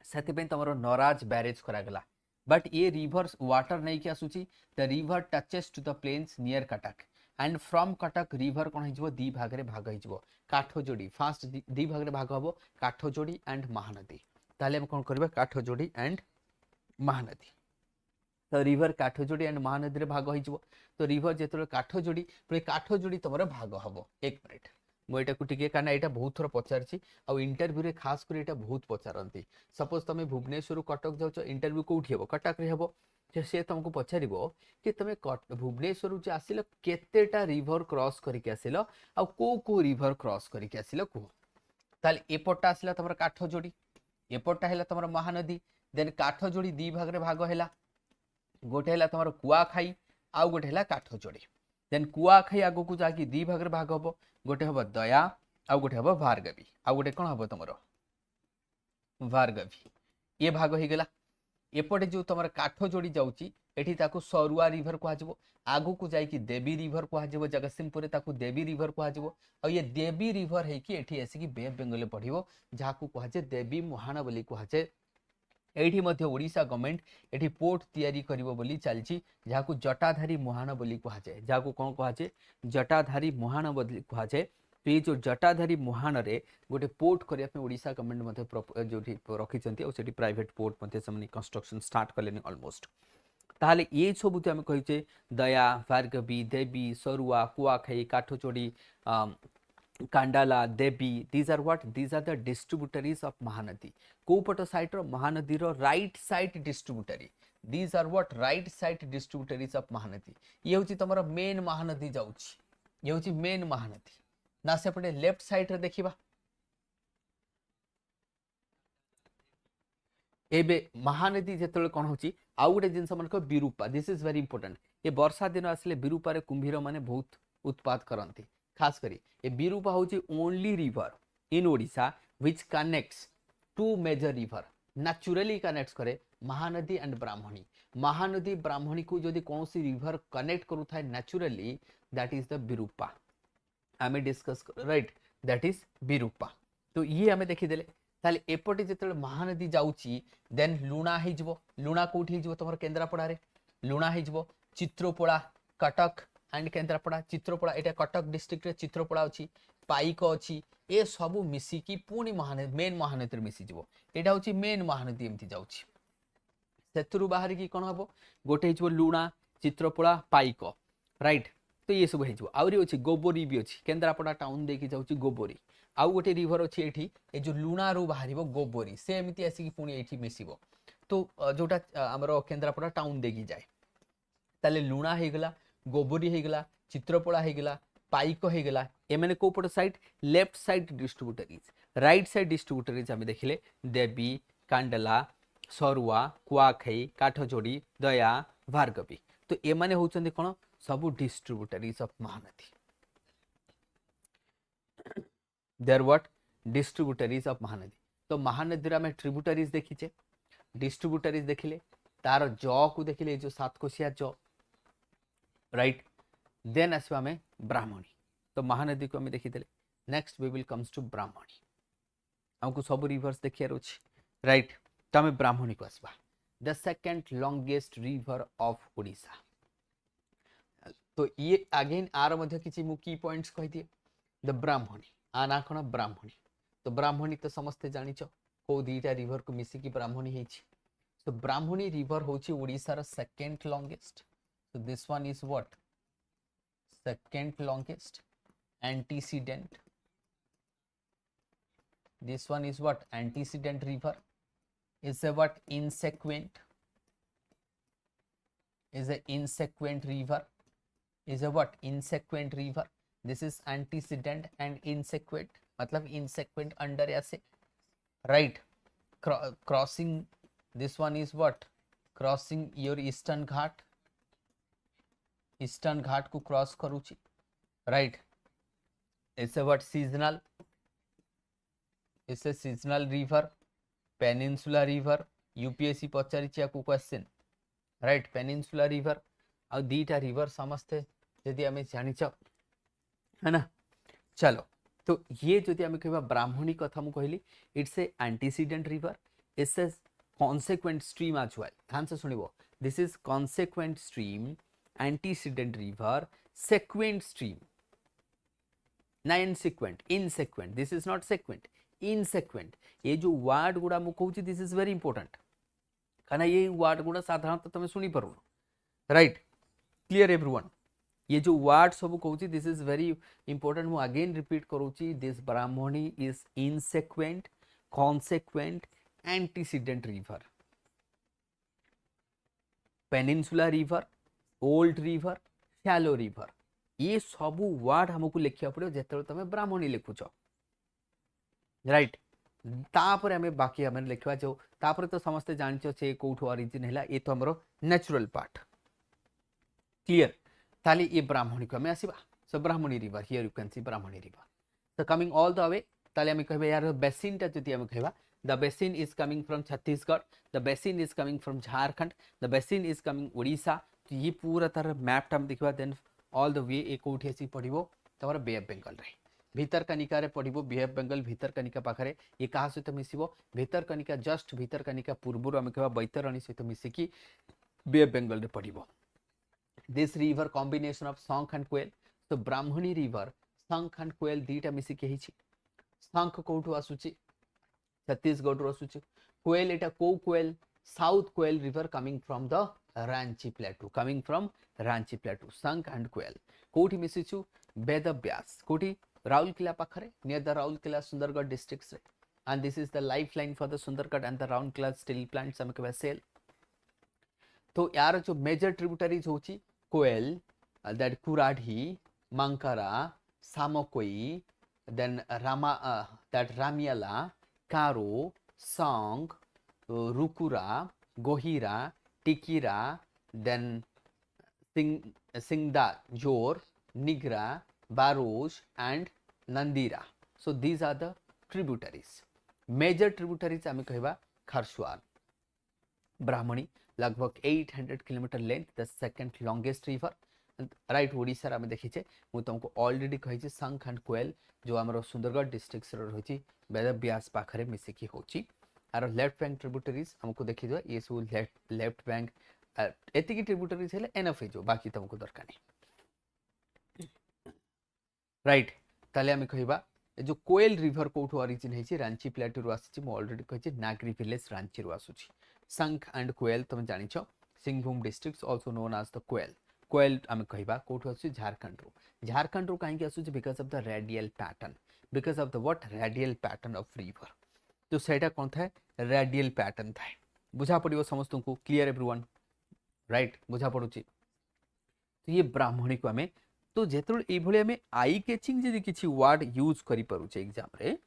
सेति पे तमरो नराज बैरेज करा गला बट ये रिवर वाटर नहीं क्या आसुची the river touches to the plains near Cuttack and from Cuttack river कोन हिजबो दी भाग रे भाग हिजबो काठोजोड़ी फास्ट दी भाग रे भाग हबो काठोजोड़ी एंड महानदी ताले हम कोन करबा काठोजोड़ी एंड महानदी तो रिवर काठोजोड़ी एंड महानदी रे भाग हिजबो तो रिवर जेतरो काठोजोड़ी पुरे काठोजोड़ी तमरो भाग हबो एक मिनिट मु एटा को टिके काना एटा बहुत थोर पचारछि आ इंटरव्यू रे खास कर एटा बहुत पचारंती सपोज तमे भुवनेश्वर कटक जाउछ इंटरव्यू कोठी हेबो कटक रे हेबो से तुमको पचारिबो कि तमे भुवनेश्वर जे आसिलो केतेटा रिवर क्रॉस करके आसिलो आ को रिवर क्रॉस करके आसिलो को ताले एपटा आसिला तमर काठोजोड़ी एपटा हैला तमर महानदी देन काठोजोड़ी दी भाग रे भाग हैला गोटे हैला तमर कुआखाई आ गोटे हैला काठोजोड़ी देन कुआखाई आगो को जाकी दी भाग रे भाग हबो गोटे हबो दया आ गोटे हबो भार्गवी आ गोटे कोन हबो तमरो भार्गवी ये भाग हो गेला एपटे जो तमर काठोजोड़ी जाउची एठी ताको सरुआ रिवर को आजबो आगो को जाई कि देवी रिवर को आजबो जगतसिंहपुर ताको देवी रिवर को आजबो आ ये देवी रिवर है कि एठी आसी कि बे ऑफ बंगाल पढ़िबो जहा को कहा जे देवी मोहाना बोली कहा जे एठी मध्य ओडिशा गवर्नमेंट एठी पोर्ट तयारी करिवो बोली चलची जहा को जटाधारी मोहाना बोली कहा जे जहा को कोन कहा जे जटाधारी मोहाना बोली कहा जे तो ये जो जटाधारी मुहान रे गोटे पोर्ट करने ओडिशा गवर्नमेंट जो रखी प्राइवेट पोर्ट कंस्ट्रक्शन स्टार्ट कले ऑलमोस्ट ताहले ये सब आम कहे Daya Bhargavi Devi Serua Kuakhai Kathajodi Kandala Devi these are what these are the distributaries of Mahanadi कोपट साइड रो महानदी रो right side distributary these are what right side distributaries of Mahanadi ये होची तमरा मेन महानदी जाउची ये होची मेन महानदी ना सेपटे लेफ्ट साइड रे देखिबा एबे महानदी जेतले कोन होची आउ गोटे जिनस मन को विरूपा दिस इज वेरी इंपोर्टेंट ये वर्षा दिन आसले विरूपा रे कुंभीर माने बहुत उत्पाद करंती खास करी ए विरूपा होची only river in Odisha which connects to major river naturally connects करे महानदी एंड ब्राह्मणी महानदी ब्राह्मणी को जदि कौन सी रिवर कनेक्ट करू थाए naturally that is the Birupa आमे discuss right that is Birupa तो ये आमे देखि देले ताले एपटे जेतले महानदी जाउची देन लुणा हे जबो लुणा कोठी हे जबो तमर केंद्रापड़ा रे लुणा हे जबो चित्रपोड़ा Cuttack and Kendrapara चित्रपोड़ा Etah Cuttack district रे चित्रपोड़ा अछि पाइक अछि ए सबु मिसी की पुनी महानदी मेन महानदी रे मिसी जबो एटा होची मेन महानदी एमति जाउची सेतुरु बाहर की कोन हबो गोटे हे जबो लुणा चित्रपोड़ा पाइक राइट तो ये सब हे जबो आउरी अछि गोबोरी भी अछि केंद्रापड़ा टाउन देखि जाउची गोबोरी आउ गोटे रिवर अछि एठी ए जो लुणा रू बाहरिबो गोबोरी से एमति आसी की पुनी एठी मिसिबो तो जोटा हमरो केंद्रापड़ा टाउन देखि जाय ताले लुणा हे गला गोबोरी हे गला चित्रपोड़ा हे गला पाइक हे गला ए माने को पट side left side distributaries right side distributaries हम देखिले देवी कांडला सरुआ कुआखाई काठजोड़ी दया भार्गवी तो ए माने होचंदी कोन सब distributaries of Mahanadi there what distributaries of Mahanadi तो महानदी रे हम ट्रिब्यूटरीज देखिचे डिस्ट्रीब्यूटरीज देखिले तार ज को देखिले जो सात कोसिया ज राइट देन आसबा हमें ब्राह्मणी तो महानदी को हमें देखि देले next we will comes to Brahmani हमको सब रिवर्स देखियार अछि राइट तो हमें ब्राह्मणी को आसबा the second longest river of Odisha तो ये अगेन आर मध्य किछि मु की पॉइंट्स कहि दिए द ब्राह्मणी आना कोन ब्राह्मणी तो ब्राह्मणी तो समस्त जानिचो को दीटा रिवर को मिसी की ब्राह्मणी हेछि तो ब्राह्मणी रिवर होछि ओडिसा रा second longest so this one is what second longest antecedent this one is what antecedent river is a what insequent is a insequent river is a what insequent river this is antecedent and insequent मतलब insequent under ऐसे right crossing this one is what crossing your eastern ghat eastern ghat को cross करूची right it's a what seasonal it's a seasonal river peninsula river UPSC पचारिचिया को question right peninsula river आ दीटा river समस्ते यदि हमें जानिच है ना चलो तो ये जदि हमें कहबा ब्राह्मणी कथा मु कहली it's a antecedent river it's a consequent stream आज वेल ध्यान से सुनिबो this is consequent stream antecedent river sequent stream ना insequent insequent this is not sequent insequent ये जो वर्ड गुड़ा मु कहूची this is very important खाना ये वर्ड गुड़ा साधारणतः तमे सुनी परो राइट क्लियर एवरीवन ये जो वर्ड सब कहूची this is very important मु अगेन रिपीट करूची this Brahmani is insequent consequent antecedent river peninsula river old river shallow river ये सबू वर्ड हमको लिखिया पड़ो जेतले तमे ब्राह्मणी लिखुछ राइट तापर हमें बाकी हमें लिखवा जो तापर तो समस्त जानिचो से कोठो ओरिजिन हैला ये तो हमरो नेचुरल पार्ट क्लियर ताली ये ब्राह्मणी को हमें आसीबा so Brahmani river here you can see Brahmani river so coming all the way ताली हमें कहबे यार बेसिन ता जति हमें कहबा the basin is coming from Chhattisgarh the basin is coming from Jharkhand the basin is coming Odisha तो ये पूरा तरह मैप हम देखबा देन ऑल द वे एक कोठी ऐसी पड़िबो तमर बे ऑफ बंगाल रे भीतर कनिका रे पड़िबो बे ऑफ बंगाल भीतर कनिका पाखरे ये कहा सहित मिसिबो भीतर कनिका जस्ट भीतर कनिका पूर्वरु हम कहबा बैतरणी सहित मिसिकी बे ऑफ बंगाल रे पड़िबो this river combination of Sankh and Koel तो ब्राह्मणी रिवर शंख एंड कोयल दीटा मिसी के हिची शंख कोठु आसुची छत्तीसगढ़ रु आसुची कोयल एटा को Koel south Koel river coming from the Ranchi plateau Sankh and Koel कोठी मिसिछु वेदव्यास कोठी राउरकेला पाखरे near the Rourkela Sundargarh districts रे and this is the lifeline for the Sundargarh and the Roundkela steel plants हम कहबा सेल तो यार जो मेजर ट्रिब्यूटरीज होची Koel that Kuradhi Mankara Samakoi then Rama that Ramiala Karo Sankh Rukura Gohira Tikira then Singda जोर निगरा बारोज and Nandira so these are the tributaries major tributaries आम कहवा खरसुआन ब्राह्मणी लगभग 800 kilometre length the second longest river right Odisha आम देखीचे मु तुमको ऑलरेडी कही शंख एंड कोयल जो आम सुंदरगढ़ डिस्ट्रिक्ट रही वेदव्यास पाखरे मिसिकी होची आर लेफ्ट बैंक ट्रिब्यूटरीज हमको देखी ये सब लेफ्ट बैंक एतिकी ट्रिब्यूटरीज हेले एनफ जो बाकी तुमको दरकार नहीं राइट ताले आम कहवा जो कोयल रिवर कोठो ओरिजिन है रांची प्लेटू रु आसी मु ऑलरेडी कहि नागरी विलेज रांची रु आसुची शंख एंड कोयल तुम जानिछो Singhbhum districts also known as the Koel आम कहबा कोठो आसी झारखंड रु काहे आसुची because of the radial of the what radial pattern of river तो सेटा कोन थाए रेडियल पैटर्न थाए बुझा पड़ियो समस्त को क्लियर एवरीवन राइट बुझा पड़ुची तो ये ब्राह्मणी को आमे तो जेतुल ए भली हमें आई कैचिंग जदी किछि वर्ड यूज करि परुचे एग्जाम रे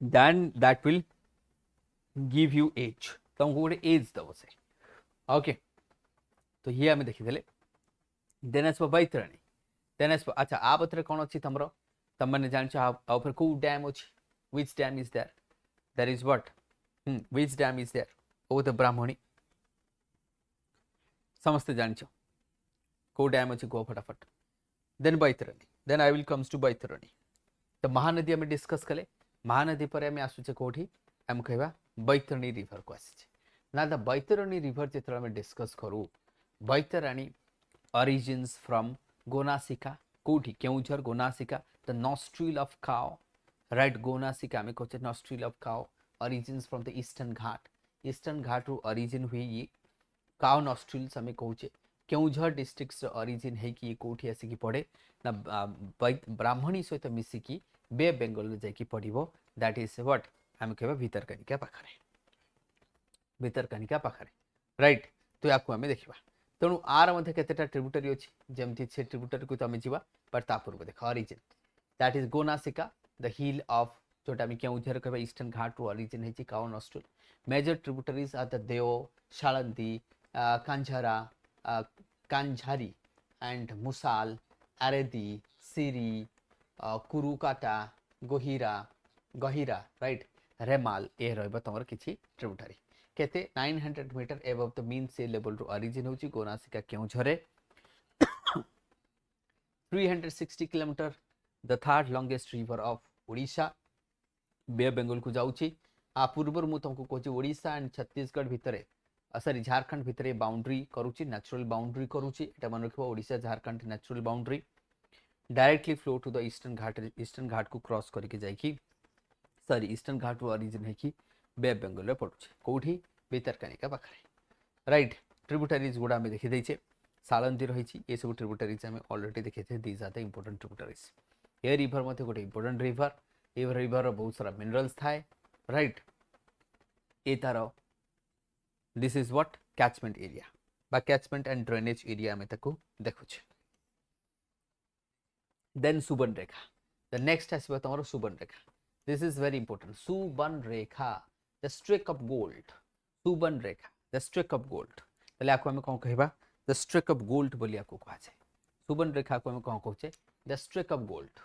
then that will give you age तुमको गोटे एज दबो से ओके तो ये हमें देखि देले then is Baitarani then is अच्छा आ बतरे कोन अछि तमरो तम माने जान छ आ ऊपर को डैम अछि which dam is there is what which dam is there ओ द ब्राह्मणी समस्त जान को डैम अच्छी गो फटाफट then Baitarani then I will comes to Baitarani तो महानदी आम डिस्कस कले महानदी पर आम आसुचे कोठी आम कहवा बैतरणी रिवर को आसी ना द बैतरणी रिवर जो आम डिस्कस करूँ बैतराणी ओरिजिन्स फ्रॉम गोनासिका कोठी Keonjhar Gonasika the nostril of cow right Gonasika आम कहे nostril of cow origins from the eastern ghat रु ओरिजिन हुई ये काउ नॉस्ट्रिल्स आम कहे केउझर डिस्ट्रिक्ट ओरिजिन है कि कोठी आसिकी पड़े ना ब्राह्मणी सहित मिसिकी बे बेंगल जाकि पड़ो दैट इज व्हाट आम कह भितरकनिका पाखरे राइट तो या आम देखा तेणु आर मध्य केतेटा ट्रिब्यूटरी अच्छी जमती से ट्रिब्यूटरी को आम जा बट ता पूर्व देख origin that is Gonasika the hill of जोटा आम केउझर कह ईस्टर्न घाट रु ओरिजिन है cow nostril major tributaries are the Deo Salandi Kanjhara Kanjhari and Musal Aredi Siri Kurukata Gahira right Remal ए रहिबा तमर किछि ट्रिब्यूटरी केते 900 metre above the mean sea level रु ओरिजिन होची गोनासिका केउझरे 360 kilometre the third longest river of Odisha bay Bengal को जाउची आ पूर्वर मु तुमको कहछि ओडिशा एंड छत्तीसगढ़ भितरे सॉरी झारखंड भितर बाउंड्री करूची नेचुरल बाउंड्री करूची एटा मन रखबो Odisha Jharkhand natural boundary directly flow to the eastern ghat को क्रॉस करके जाइकी सॉरी ईस्टर्न घाट रो ओरिजिन है कि बे बेंगल रे पडुची कोठी भितरकनिका पाखरे राइट ट्रिब्यूटरीज गुडा में देखि दैछे सालंदी रहिछि ए सब ट्रिब्यूटरीज हम ऑलरेडी देखिथे these are the important tributaries ए रिवर मते गोटे इंपोर्टेंट रिवर ए रिवर बहुत सारा मिनरल्स थाए राइट ए तारो this is what catchment area बा कैचमेंट एंड ड्रेनेज एरिया में ताको देखुछे देन सुबर्णरेखा द नेक्स्ट आसीबा तमरो Subarnarekha this is very important Subarnarekha the streak of gold Subarnarekha the streak of gold तले आको हम कोन कहबा द स्ट्रिक ऑफ गोल्ड बोली आको कहा जाय सुबर्णरेखा को हम कोन कहछे द स्ट्रिक ऑफ गोल्ड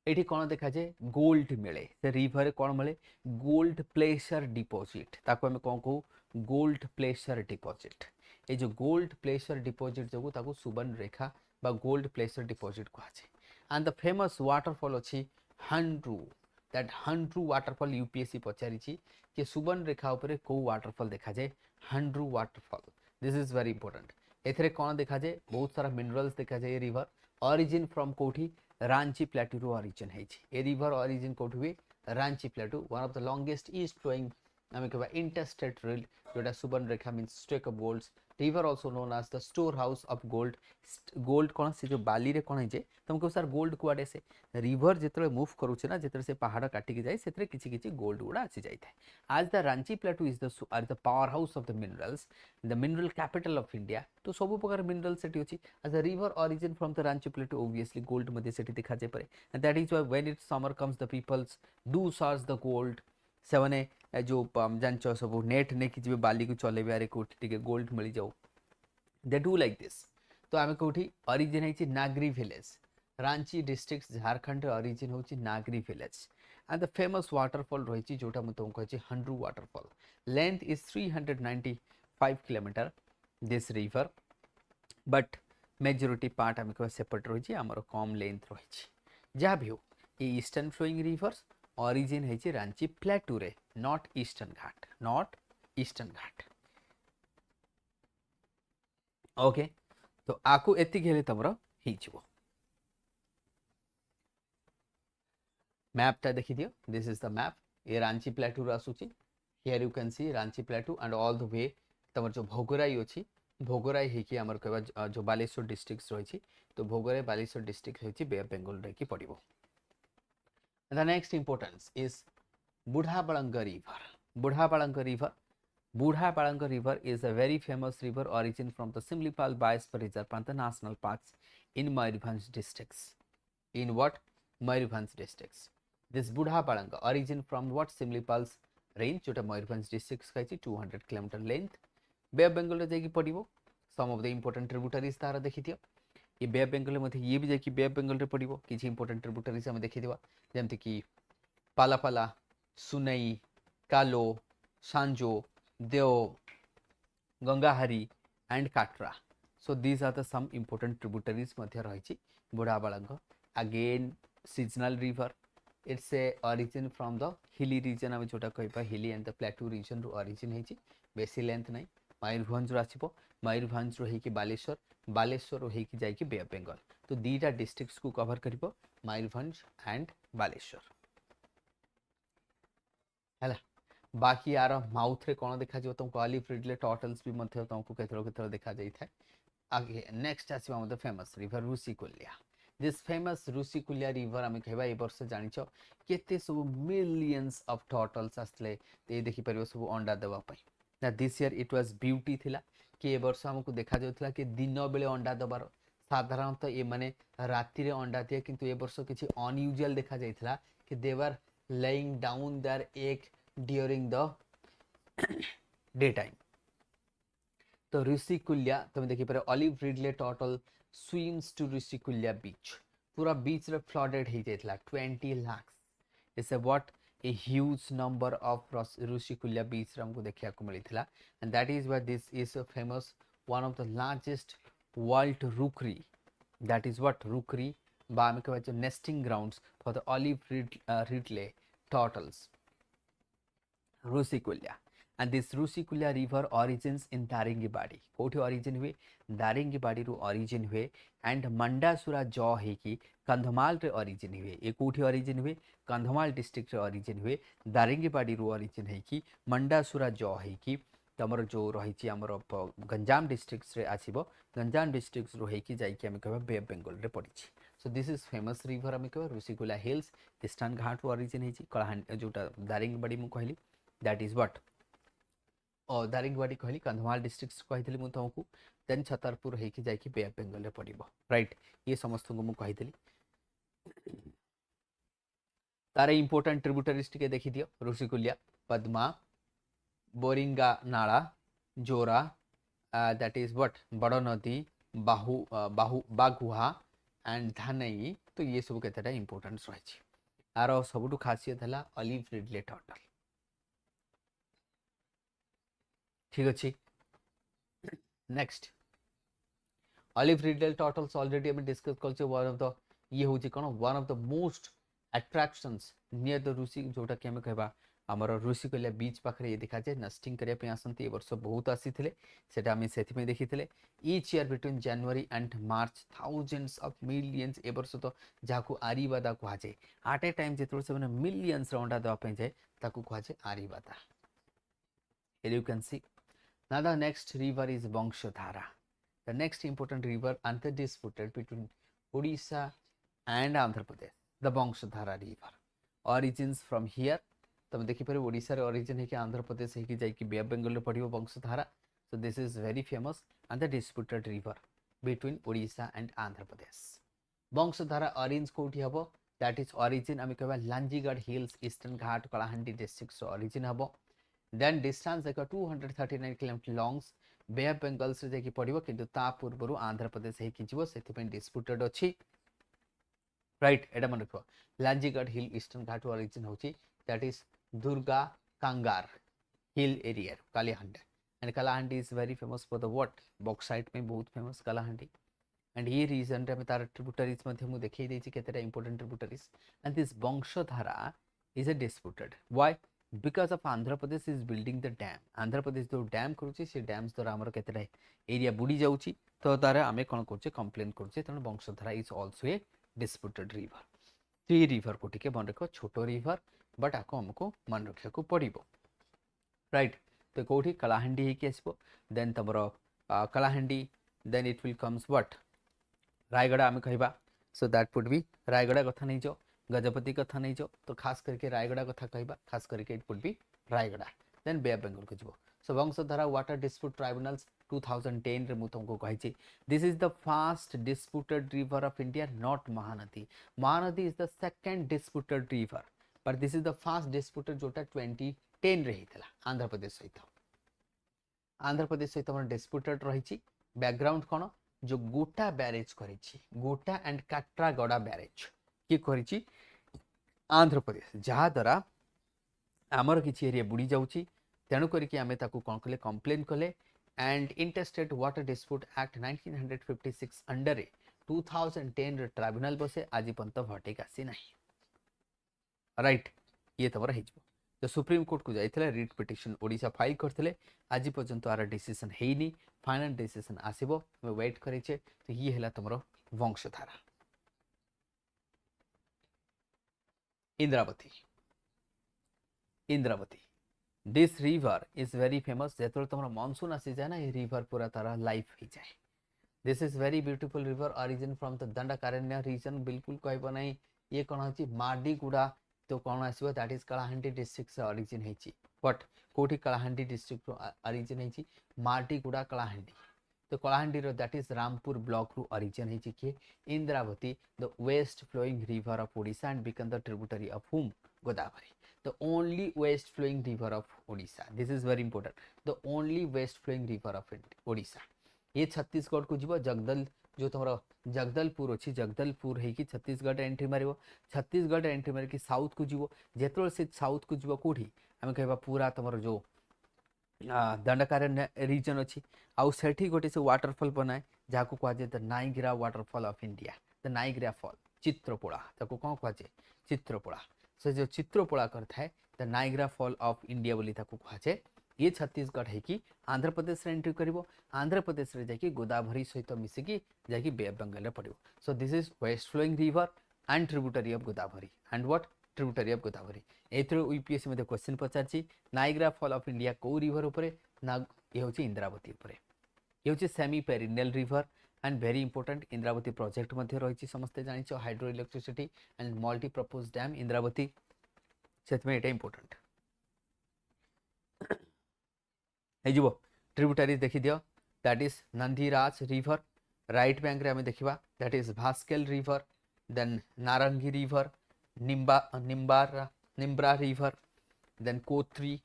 एठी कोन देखा जाय गोल्ड मिले से रिवर कोन मिले गोल्ड प्लेसर डिपॉजिट ताको हम कोन कहू गोल्ड प्लेसर डिपॉजिट ए जो गोल्ड प्लेसर डिपॉजिट जो ताको सुबर्णरेखा बा गोल्ड प्लेसर डिपॉजिट कहा जाय एंड द फेमस वाटरफॉल अछि Hundru that Hundru waterfall UPSC पचारि छी कि सुबर्णरेखा ऊपर को वाटरफॉल देखा जाय Hundru waterfall this is very important एथरे कोन देखा जाए बहुत सारा मिनरल्स देखा जाए रिवर ओरिजिन फ्रॉम कोठी रांची प्लेटू रो ओरिजिन है ए रिवर ओरिजिन कोठी हुए Ranchi plateau one of the longest east flowing आमे कहबा इंटरस्टेट रेल जोटा Subarnarekha means streak of golds river also known as the store house of gold gold कोन से जो बाली रे कोन जे तुमको सर गोल्ड कुआडे से रिवर जेतले मूव करूचे ना जेतले से पहाड़ काटी के जाय सेतरे किछि किछि गोल्ड गुडा आसी जाय थाए आज the Ranchi plateau is the power house of the minerals the mineral capital of India तो सब प्रकार मिनरल सेठी अछि as the river origin from the Ranchi plateau obviously gold मध्ये सेठी देखा जाय परे and that is why when it summer comes the peoples do search the gold सेवने जो जानच सब नेट ने कि बाली को चलेबे अरे कोठी टिके गोल्ड मिल जाऊ दे डू लाइक दिस तो आमे कोठी ओरिजिन है नागरी विलेज रांची डिस्ट्रिक्ट झारखंड रे ओरिजिन होची Nagri village and the famous waterfall रही जोटा मु तुमको कहछि Hundru waterfall length is 395 kilometre this river but majority part आमे कहबा सेपरेट रही हमर कम लेंथ रही जहाँ भी हो ये ईस्टर्न फ्लोइंग रिवर्स ओरिजिन है रांची प्लेटू रे नॉट ईस्टर्न घाट ओके तो आकु एति गेले तमरो हिचबो मैप ता देखि दियो दिस इज द मैप ये रांची प्लेटू रो आसुची here you can C Ranchi प्लेटू and all the वे तमर जो भोगराई अछि भोगराई हे कि हमर कहबा जो बालेश्वर डिस्ट्रिक्ट रही तो भोगराई बालेश्वर डिस्ट्रिक्ट होची बे ऑफ बंगाल रे कि पड़िबो The next importance is Budhabalanga River. Budhabalanga River. Budhabalanga River is a very famous river origin from the Simlipal Biosphere Reserve and the National Parks in Mayurbhanj districts. In what? Mayurbhanj districts. This Budhabalanga origin from what? Simlipal's range, jota Mayurbhanj districts ka 200 km length. Bay of Bengal re jaiki padibo. Some of the important tributaries tara dekhi diyo. ये bay of Bengal मध्य ये भी जाकि बे of Bengal रे पड़िबो किछि important tributaries हम देखि देबा जेमति कि पालापाला सुनई कालो सांजो देव गंगाहारी एंड काटरा so these are the some important tributaries मध्य रहिछि Budhabalang again seasonal river it's a origin from the hilly region हम जोटा कहबा hilly and the plateau region रो ओरिजिन हेछि बेसी लेंथ नै मयूरभंज रो आसीबो मयूरभंज रो हेकि बालेश्वर बालेश्वर रो हेकि जाय कि बे ऑफ बंगाल तो दीटा डिस्ट्रिक्ट्स को कवर करिबो मयूरभंज एंड बालेश्वर हैला बाकी यार माउथ रे कोन देखा जो तुमको ऑलिव रिडले टर्टल्स भी मध्य तुमको केतरो देखा जाई थाए आगे नेक्स्ट आसीबा हम the famous river Rushikulya this famous Rushikulya river हम कहबा ए वर्ष जानिछो केते सब मिलियंस ऑफ टर्टल्स आसले ते देखि परिबो सब अंडा देबा पई ना this year it was beauty थिला कि ए वर्ष हमको देखा जाउथला कि दिन बेले अंडा दबार साधारणतः ये माने राति रे अंडा दिए किंतु ए वर्ष किछि अनयूजुअल देखा जाइथला कि they were laying down there egg during the day time तो रुशिकुल्या तुम देखि पर olive ridley turtle swims to Rushikulya beach पूरा बीच रे फ्लडेड हे जाइथला 20 lakh it's a what a huge number of Rushikulya beach हमको देखिया को मिली थिला and that is why this is a famous one of the largest wild rookery that is what rookery बा हम कहबा nesting grounds for the olive ridley turtles Rushikulya and this Rushikulya river origins in Daringibadi कोठी origin हुए दारिंगीबाड़ी रो origin हुए and मंडासुरा jaw है कि कंधमाल रे origin हुए ये कोठी origin हुए कंधमाल डिस्ट्रिक्ट रे origin हुए दारिंगीबाड़ी रो origin है कि मंडासुरा जॉ है कि तमर जो रही छी हमर गंजाम डिस्ट्रिक्ट रे आसीबो गंजाम डिस्ट्रिक्ट रो है कि जाई कि हम कहबा बे ऑफ बंगाल रे पड़ी छी सो दिस इज फेमस रिवर हम कहबा रुशिकुल्या हिल्स ईस्टर्न घाट रो origin है छी कलाहांडी जोटा दारिंगीबाड़ी मु कहली दैट इज व्हाट और दारिंगबाड़ी कहली कंधमाल डिस्ट्रिक्ट कही मु तुमको देन छतरपुर होकि जाकि बे ऑफ बंगाल रे पड़िबो राइट ये समस्त को मु कही तारे इंपोर्टेंट ट्रिब्यूटरीज टिके देखि दियो रुशिकुल्या पद्मा बोरिंगा नाला जोरा दैट इज व्हाट बड़ नदी बागुहा एंड धानई तो ये सब केतेटा इंपोर्टेंस रही छी आरो सबुटु खासियत हला ऑलिव रिडले टर्टल ठीक अच्छी next olive ridley turtles already हम डिस्कस करछे वन ऑफ द ये होची कोन one of the most attractions near the Rushi जोटा के हम कहबा आमर ऋषिकुल्या बीच पाखे ये देखा जाए नस्टिंग करने आसती ए वर्ष बहुत आसी सेटा आम से देखी each year between January and March thousands of millions ए वर्ष तो जहाँ आरीबादा कहुए आट ए टाइम जो से मिलियंस अंडा देवाई जाए कहुए arribada you can see now the next river is Vansadhara. The next important river under disputed between Odisha and Andhra Pradesh, the Vansadhara river origins from here. तुम देखि पारे ओडिशा रे origin है कि आंध्र प्रदेश है कि जाई कि बे ऑफ बंगाल रे पड़ियो Vamsadhara. So this is very famous and the disputed river between Odisha and Andhra Pradesh. Vamsadhara origins कोठी हबो, that is origin आमे कहबा लांजीगढ़ hills eastern घाट कलाहांडी districts origin हबो. Then distance देखो 239 kilometre longs bay of Bengal से जाकी पड़िबो किंतु ता पूर्वरु आंध्र प्रदेश है कि जीवो सेति पे डिस्प्यूटेड अछि. राइट एटा मन रखो लांजीगढ़ हिल ईस्टर्न घाट ओरिजिन होची that is Durga Kangar hill area Kalahandi and Kalahandi is very famous for the what bauxite में बहुत फेमस कालाहांडी एंड ये रीजन रे तार ट्रिब्यूटरीज मध्ये मु देखै देछि केतेटा important tributaries and this Vansadhara is a disputed why because of Andhra Pradesh is building the dam. Andhra Pradesh जो डैम करूची से डैम्स द्वारा हमर केतेटा एरिया बुडी जाउची तो तारे आमे कोन करचे कंप्लेन करचे तने Vansadhara is also a disputed river. Three river को टिके मन रखो छोटो रिवर बट आको हमको मन रखिया को पड़िबो. राइट तो कोठी कलाहांडी हे के आसबो देन तमरो Kalahandi then it will comes what Rayagada आमे कहबा. So that would be Rayagada कथा नै जो गजपति कथा नहीं जो तो खास करके रायगड़ा कथा कहबा खास करके it would be Rayagada. Then bay of Bengal को जीवो. So Vansadhara water dispute tribunals 2010 रे मु तुमको कहिछि this is the first disputed river of India not Mahanadi. Mahanadi is the second disputed river but this is the first disputed जोटा 2010 रे हितला आंध्र प्रदेश सहित. आंध्र प्रदेश सहित मन डिस्प्यूटेड रहिछि. बैकग्राउंड कोन जो गोटा बैरेज करिछि गोटा एंड काट्रागड़ा बैरेज कि करिछि आंध्र प्रदेश जहाँ द्वारा आमर किछि एरिया बुड़ी जाउछि तेणु करिकि आमे ताकू कोन कले कंप्लेन कले and interstate water dispute act 1956 under 2010 tribunal बसे आज पर्यंत भटिक आसी नाही. राइट ये तमर हेजबो तो सुप्रीम कोर्ट को जाइथिले रिट पिटिशन ओडिशा फाइल करथिले आज पर्यंत आर डिसीजन हेइनी फाइनल डिसीजन आसीबो हम वेट करिछे. तो ये हैला तमरो Vansadhara. Indravati Indravati this river is very famous जेतरो तमरो मानसून आसी जाय ना ये रिवर पूरा तारा लाइफ ही जाए. This is very beautiful river origin from the Dandakaranya region बिल्कुल कहबो नै ये कोन होची माडीगुडा तो कोन आसीबो दैट इज कलाहांडी डिस्ट्रिक्ट से ओरिजिन हेची बट कोठी कलाहांडी डिस्ट्रिक्ट ओरिजिन हेची माडीगुडा कलाहांडी तो कलाहांडी रो दैट इज रामपुर ब्लॉक रू ओरिजिन हेची कि Indravati the west flowing river of Odisha and become the tributary of whom Godavari the only west flowing river of Odisha. This is very important. The only west flowing river of Odisha. ये छत्तीसगढ़ को जीव जगदल जो तुम जगदलपुर अच्छी जगदलपुर है कि छत्तीसगढ़ एंट्री मारिबो. छत्तीसगढ़ एंट्री मार कि साउथ को जीव जेतरो से साउथ को जीव कोठी आमे कहबा पूरा तुम जो दंडकारण्य रीजन अच्छी आउ सेठी गोटे से वाटरफॉल बनाए जहाँ को कहुए the Niagara waterfall of India. The Niagara fall Chitrapoda ताको कौन कहुए चित्रपोड़ा. से जो चित्रपोड़ा करता है the Niagara fall of India बोली ताको कहुए. ये छत्तीसगढ़ है कि आंध्र प्रदेश रे एंट्री करिवो. आंध्र प्रदेश रे जाकी गोदावरी सहित मिसिकी जाकी बे ऑफ बंगाल रे पड़िवो. So this is west flowing river and tributary of Godavari and what tributary of Godavari. एथरो यूपीएससी मध्ये क्वेश्चन पचारची नाइग्रा फॉल ऑफ इंडिया को रिवर ऊपर ना ये होची इंद्रावती ऊपर. ये होची semi perennial river and very important. Indravati project मध्ये रहिची समस्त जानिछो hydro electricity and multi purpose dam Indravati सेतमे एटा इंपोर्टेंट हेजिबो. ट्रिब्यूटरी देखि दियो that is Nandiraj river right bank रे हमें देखिबा that is Bhaskel river then Narangi river Nimbra river then Kotri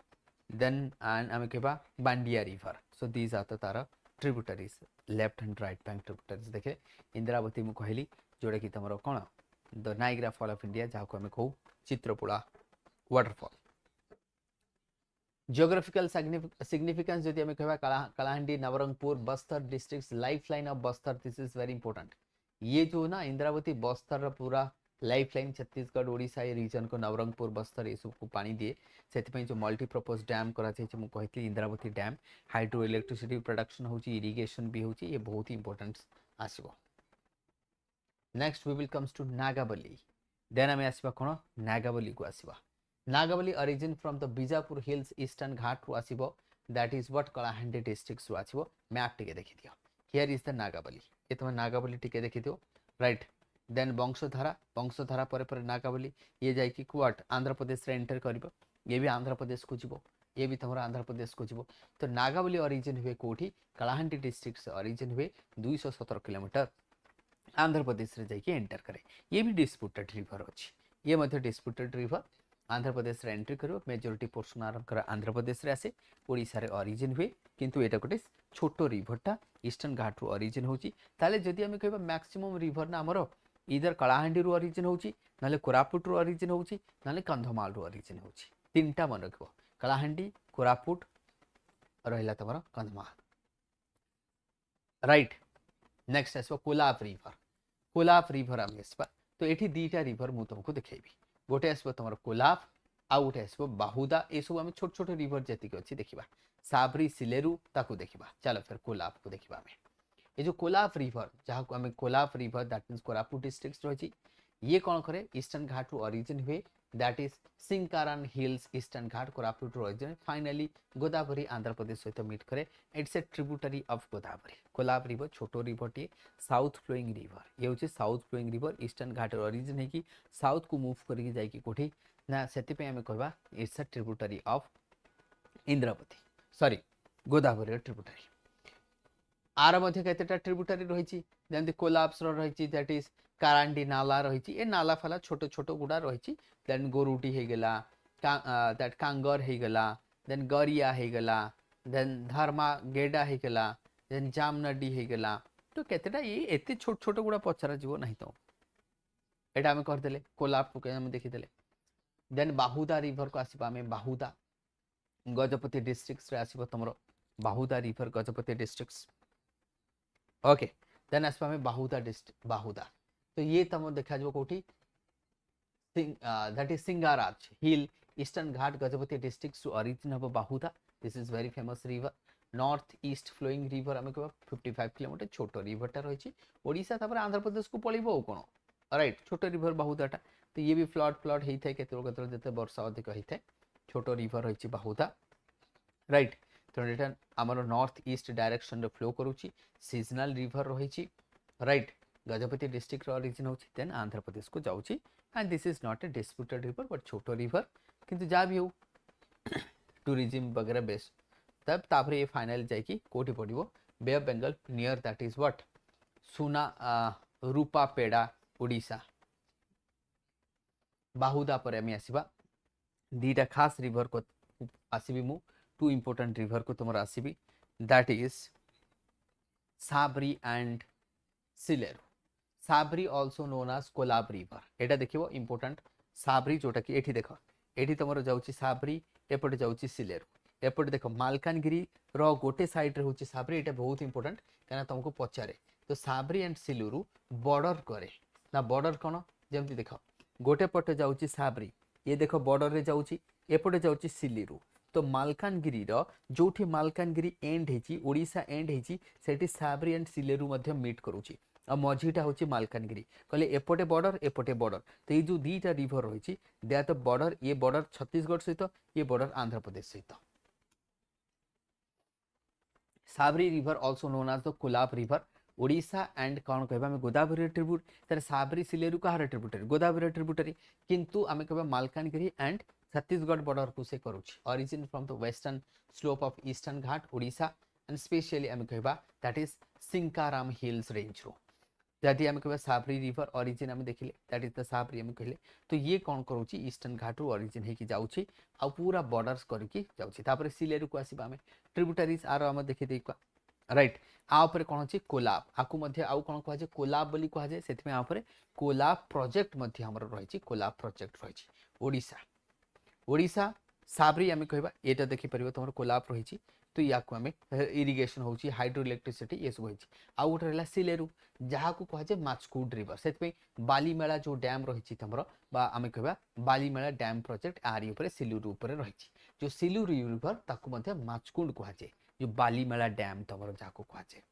then and हमें कहबा Bandia river. So these are the तारा tributaries left and right bank tributaries देखे. इंद्रावती मु कहली जोड़ा कि तमरो कोन the Niagara fall of India जहाँ को हमें कहू चित्रपोड़ा वाटरफॉल. जियोग्राफिकल सिग्निफिकेंस जदि हमें कहबा Kalahandi Nabarangpur Bastar districts life line of Bastar. This is very important. ये जो ना इंद्रावती बस्तर पूरा लाइफ लाइन छत्तीसगढ़ ओडिशा ये रीजन को नवरंगपुर बस्तर ये सब को पानी दिए से जो मल्टीपर्पज डैम करी Indravati dam hydro electricity production होची इरिगेशन भी होची ये बहुत ही इंपोर्टेंट आसीबो। Next we will comes to Nagavali then आमे आसीबा कोन नागावली को आसीबा। Nagavali origin from the Bijapur hills eastern ghat रु आसीबो that is what Kalahandi district रु आसीबो। मैप टिके देखि दियो हियर इज द नागावली ये तुम नागावली टिके देखि दियो राइट। देन वंशधारा पर नागावली ये जाइए क्वाट आंध्र प्रदेश रे एंटर करिबो ये भी आंध्र प्रदेश को जीवो ये भी तुम आंध्र प्रदेश को जीवो। तो नागावली ओरिजिन हुए कोठी कलाहांडी डिस्ट्रिक्ट से ओरिजिन हुए 217 किलोमीटर आंध्र प्रदेश रे जाइए एंटर करे ये भी डिस्प्यूटेड रिवर अछि ये मध्य डिस्प्यूटेड रिवर आंध्र प्रदेश रे entry करिवो majority portion आरंकर Andhra Pradesh रे आसे ओडिसा रे ओरिजिन हुए किंतु एटा गोटे छोटो रिवरटा ईस्टर्न घाट रु ओरिजिन होची। ताले जदि हम कहबा मैक्सिमम रिवर ना हमरो इधर कलाहांडी रु ओरिजिन होची नाले कोरापुट रु ओरिजिन होची नाले कंधमाल रु ओरिजिन होची तीनटा मन रखबो कलाहांडी कोरापुट रहला तमरो कंधमाल राइट। नेक्स्ट आसबो कोलाब रिवर आम आसबा तो एठी दीटा रिवर मु तुमको देखेबी गोटे आसबो तमरो कोलाब आ गोटे आसबो बाहुदा ए सब हम छोट छोट रिवर जति के अछि देखिबा साबरी सिलेरु ताकू देखिबा। चलो फिर कोलाब को देखिबा हमें ये जो कोलाब रिवर जहाँ को हमें Kolab river that means Koraput district रही ये कौन करे ईस्टर्न घाट रु ओरिजिन हुए that is Sinkaran hills eastern ghat Koraput रु ओरिजिन फाइनली गोदावरी आंध्र प्रदेश सहित मीट करे it's a tributary of Godavari. Kolab river छोटो रिवर टी साउथ फ्लोइंग रिवर ये होची साउथ फ्लोइंग रिवर ईस्टर्न घाट ओरिजिन है कि साउथ को मूव करके जाई कि कोठी ना सेति पे हमें कहबा it's a tributary of Indravati sorry Godavari tributary. आर मध्य केतेटा ट्रिब्यूटरी रही जेमती कोलाब्स रही दैट इज कारांडी नाला रही ए नाला फाला छोट छोट गुड़ा रही देन गोरुटी हो गला दैट कांगर हो गला देन गरिया हो गला देन धर्मा गेडा हो गला देन जामनडी हो गला तो केतेटा ये एते छोट छोट गुड़ा पचरा जीव नहीं तो एटा हम करदेले कोलाब को हम देखिदेले। देन बाहुदा रिवर को आसीबा हमें बाहुदा गजपति डिस्ट्रिक्ट रे आसीबो तमरो Bahuda river Gajapati district okay. Then आसपा में बाहुदा डिस्ट्रिक्ट बाहुदा तो ये तुम देखा जो कोठी that is Singaraj hill eastern ghat Gajapati district to origin of Bahuda this is very famous river north east flowing river आम कह 55 किलोमीटर छोटो रिवरटा रही ओडिशा तापर आंध्र प्रदेश को पड़ो कौन राइट छोटो रिवर बाहुदाटा तो ये भी फ्लड होता है केतल जिते वर्षा अधिक होता है छोटो रिवर रही बाहुदा राइट। तो रिटर्न आमर नॉर्थ ईस्ट डायरेक्शन रे फ्लो करूची सीजनल रिवर रही राइट गजपति डिस्ट्रिक्ट ओरिजिन होची देन आंध्र प्रदेश को जाउची and this is not a disputed river but छोटो रिवर किंतु जा भी हो टूरिज्म वगैरह बेस तब तापर ये फाइनल जाइकी कोठी पड़िबो bay of Bengal near that is what सुना रूपापेड़ा ओडिशा। बाहुदा पर आम आसवा दीटा खास रिवर को आसबी मु टू इंपोर्टेंट रिवर को तुम आसबी that is Sabari and Sileru Sabari also known as Kolab river एटा देखिबो इंपोर्टेंट साबरी जोटा कि एठी देखो एठी तुम जाउची साबरी एपटे जाउची सिलेरु एपटे देखो मालकानगिरी रो गोटे साइड रे होची साबरी एटा बहुत इंपोर्टेंट काना तुमको पचारे तो साबरी एंड सिलुरु बॉर्डर करे ना बॉर्डर कोन जेमति देखो गोटे पटे जाउची साबरी ये देखो बॉर्डर रे जाउची एपटे जाउची सिलिरु तो मालकानगिरी रो जोठी मालकानगिरी एंड हेची ओडिशा एंड हेची सेठी साबरी एंड सिलेरु मध्य मीट करूची आ मझीटा होची मालकानगिरी कहले एपटे बॉर्डर तो ये जो दीटा रिवर रही दे आर द बॉर्डर ये बॉर्डर छत्तीसगढ़ सहित ये बॉर्डर आंध्र प्रदेश सहित। Sabari river also known as the Kolab river Odisha and कौन कहबा हमें गोदावरी ट्रिब्यूट तर साबरी सिलेरु कहार ट्रिब्यूटरी गोदावरी ट्रिब्यूटरी किंतु आमे कहबा मालकानगिरी एंड छत्तीसगढ़ बॉर्डर को से करूची origin from the western slope of eastern Ghat Odisha and specially आमे कहबा दैट इज सिंकाराम हिल्स रेंज रो जदि आमे कहबा साबरी रिवर ओरिजिन आमे देखिले दैट इज द साबरी आमे कहले तो ये कौन करूची ईस्टर्न घाट रो ओरिजिन हे कि जाउची आ पूरा बॉर्डर्स करके जाउची तापर सिलेरु को आसीबा आमे ट्रिब्यूटरीज आरो आमे देखि देइका राइट आ ऊपर कौन अछि कोलाब आकु मध्य आउ कौन कह जे कोलाब बोली कह जे सेति में आ ऊपर कोलाब प्रोजेक्ट मध्य हमर रही छी कोलाब प्रोजेक्ट रही छी ओडिशा साबरी आमे कहबा एटा देखि परिबो तमर कोलाब रही छी तो या को हमें इरिगेशन होची हाइड्रो इलेक्ट्रिसिटी ये सब होची आ गोटे रहला सिलेरु जहा को कह जे माचकुड रिवर सेत पे बालीमेला जो डैम रहिची तमरो बा आमे कहबा बालीमेला डैम प्रोजेक्ट आरी ऊपर सिलुरु ऊपर रहिची जो सिलुरु रिवर ताको मध्ये माचकुड कह जे जो बालीमेला डैम तमरो जहा को कह जे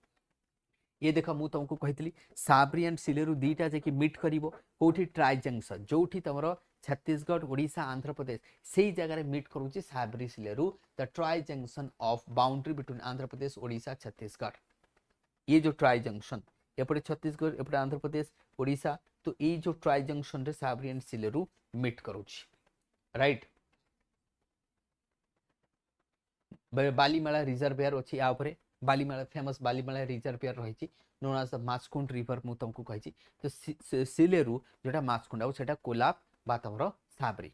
ये देख मु तुमको कही साबरी एंड सिलेरु दीटा जे मिट करिवो कोठी ट्राई जंक्शन जोठी तमरो छत्तीसगढ़ ओडिशा आंध्र प्रदेश से जगह मिट करूची Sabari Sileru the tri junction of boundary between Andhra Pradesh Odisha Chhattisgarh ये जो ट्राई जंक्शन एपटे छत्तीसगढ़ एपटे आंध्र प्रदेश ओडिशा तो ये जो ट्राई जंक्शन रे साबरी एंड सिलेरु मिट करूची राइट बालीमेला रिजर्वेयर अछि आ ऊपर बालीमेला फेमस बालीमेला रिजर्वेयर रही known as the Machkund river मु तुमको कही तो सिलेरु जोटा माचकुंड आ सेटा कोलाब बा तमरो साबरी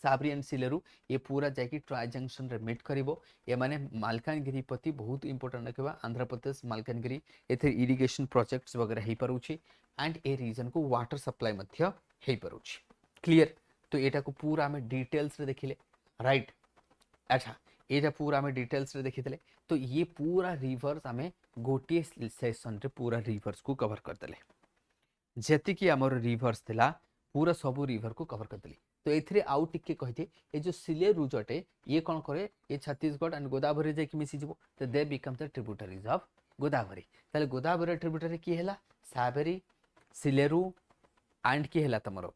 साबरी एंड सिलेरु ये पूरा जाकि ट्राई जंक्शन रे मिट करिवो ये माने मालकानगिरी प्रति बहुत इंपोर्टेंट रखबा आंध्र प्रदेश मालकानगिरी एथे इरिगेशन प्रोजेक्ट्स वगैरह हे परुची एंड ए रीजन को वाटर सप्लाई मध्य हे परुची क्लियर तो एटा को पूरा हमें डिटेल्स रे देखिले राइट अच्छा एटा पूरा हमें डिटेल्स रे देखितले तो ये पूरा रिवर्स हमें गोटे सेशन रे पूरा रिवर्स को कवर कर देले जेति कि हमर रिवर्स थिला पूरा सबू रिवर को कवर कर देली तो एथिरे आउ टिके कहिथे ए जो सिलेरु जटे ये कोन करे ये छत्तीसगढ़ एंड गोदावरी जे कि मिसी जबो तो they become the tributaries of Godavari ताले गोदावरी ट्रिब्यूटरी की हैला साबरी सिलेरु एंड की हैला तमरो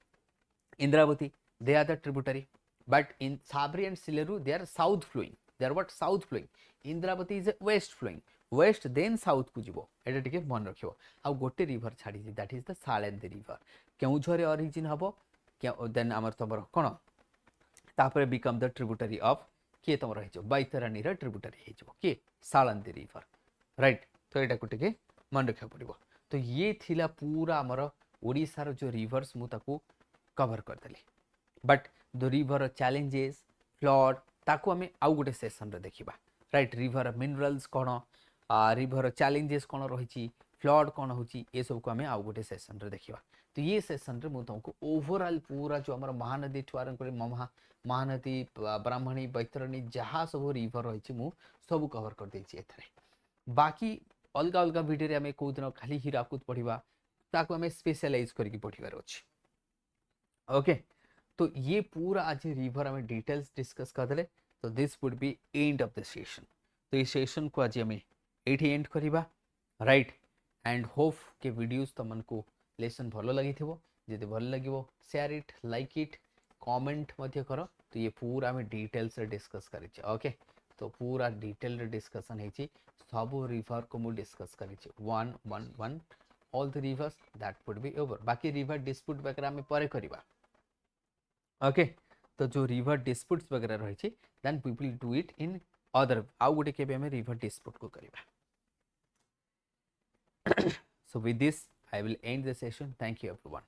Indravati they are the tributary but in Sabari and Sileru they are south flowing they are what south flowing Indravati is a west flowing west then south को जीवो एटा टिके मन रखियो आ गोटे रिवर छाडी that is the Salandi river केउझरे ओरिजिन हबो देन हमर तमर कोन तापर बिकम द ट्रिब्यूटरी ऑफ के तमर रहिजो बैतरानी रे ट्रिब्यूटरी हिजो के सालेंदी रिवर राइट तो एटा को टिके मन रखियो पड़िबो तो ये थिला पूरा हमर ओडिसा रो जो रिवर्स मु ताको कवर कर देली but the river challenges flood ताको हमें आउ गोटे सेशन रे देखिबा राइट रिवर मिनरल्स कोन रिवर चैलेंजेस कोन रहिची फ्लड कोन होची ए सब को हमें आउ गोटे सेशन रे देखिबा तो ये सेशन रे मु तुमको ओवरऑल पूरा जो हमर महानदी ठुआरन करे महानदी ब्राह्मणी बैतरणी जहा सब रिवर रहिची मु सब कवर कर देछि एथरे बाकी अलगा अलगा वीडियो रे हमें को दिन खाली हीराकुद पढिबा ताको हमें स्पेशलाइज करके पढिबार अछि ओके तो ये पूरा आज रिवर हमें डिटेल्स डिस्कस कर देले तो this would be end of the session तो ये सेशन को आज हमें एठी एंड करिबा राइट एंड होप के वीडियोस तमन को लेसन भलो लगी थिबो जदि भलो लागिवो share it like it comment मध्य करो तो ये पूरा हमें डिटेल्स रे डिस्कस करिचे ओके तो पूरा डिटेल रे डिस्कशन हेची सब रिवर को मु डिस्कस करिचे 1 all the rivers that would be over बाकी रिवर डिस्प्यूट वगैरह में परे करिबा ओके तो जो रिवर डिस्प्यूट्स वगैरह रही then we will do it in other आउ गोटे के हमें रिवर डिस्प्यूट को करिबा so with this I will end the session thank you everyone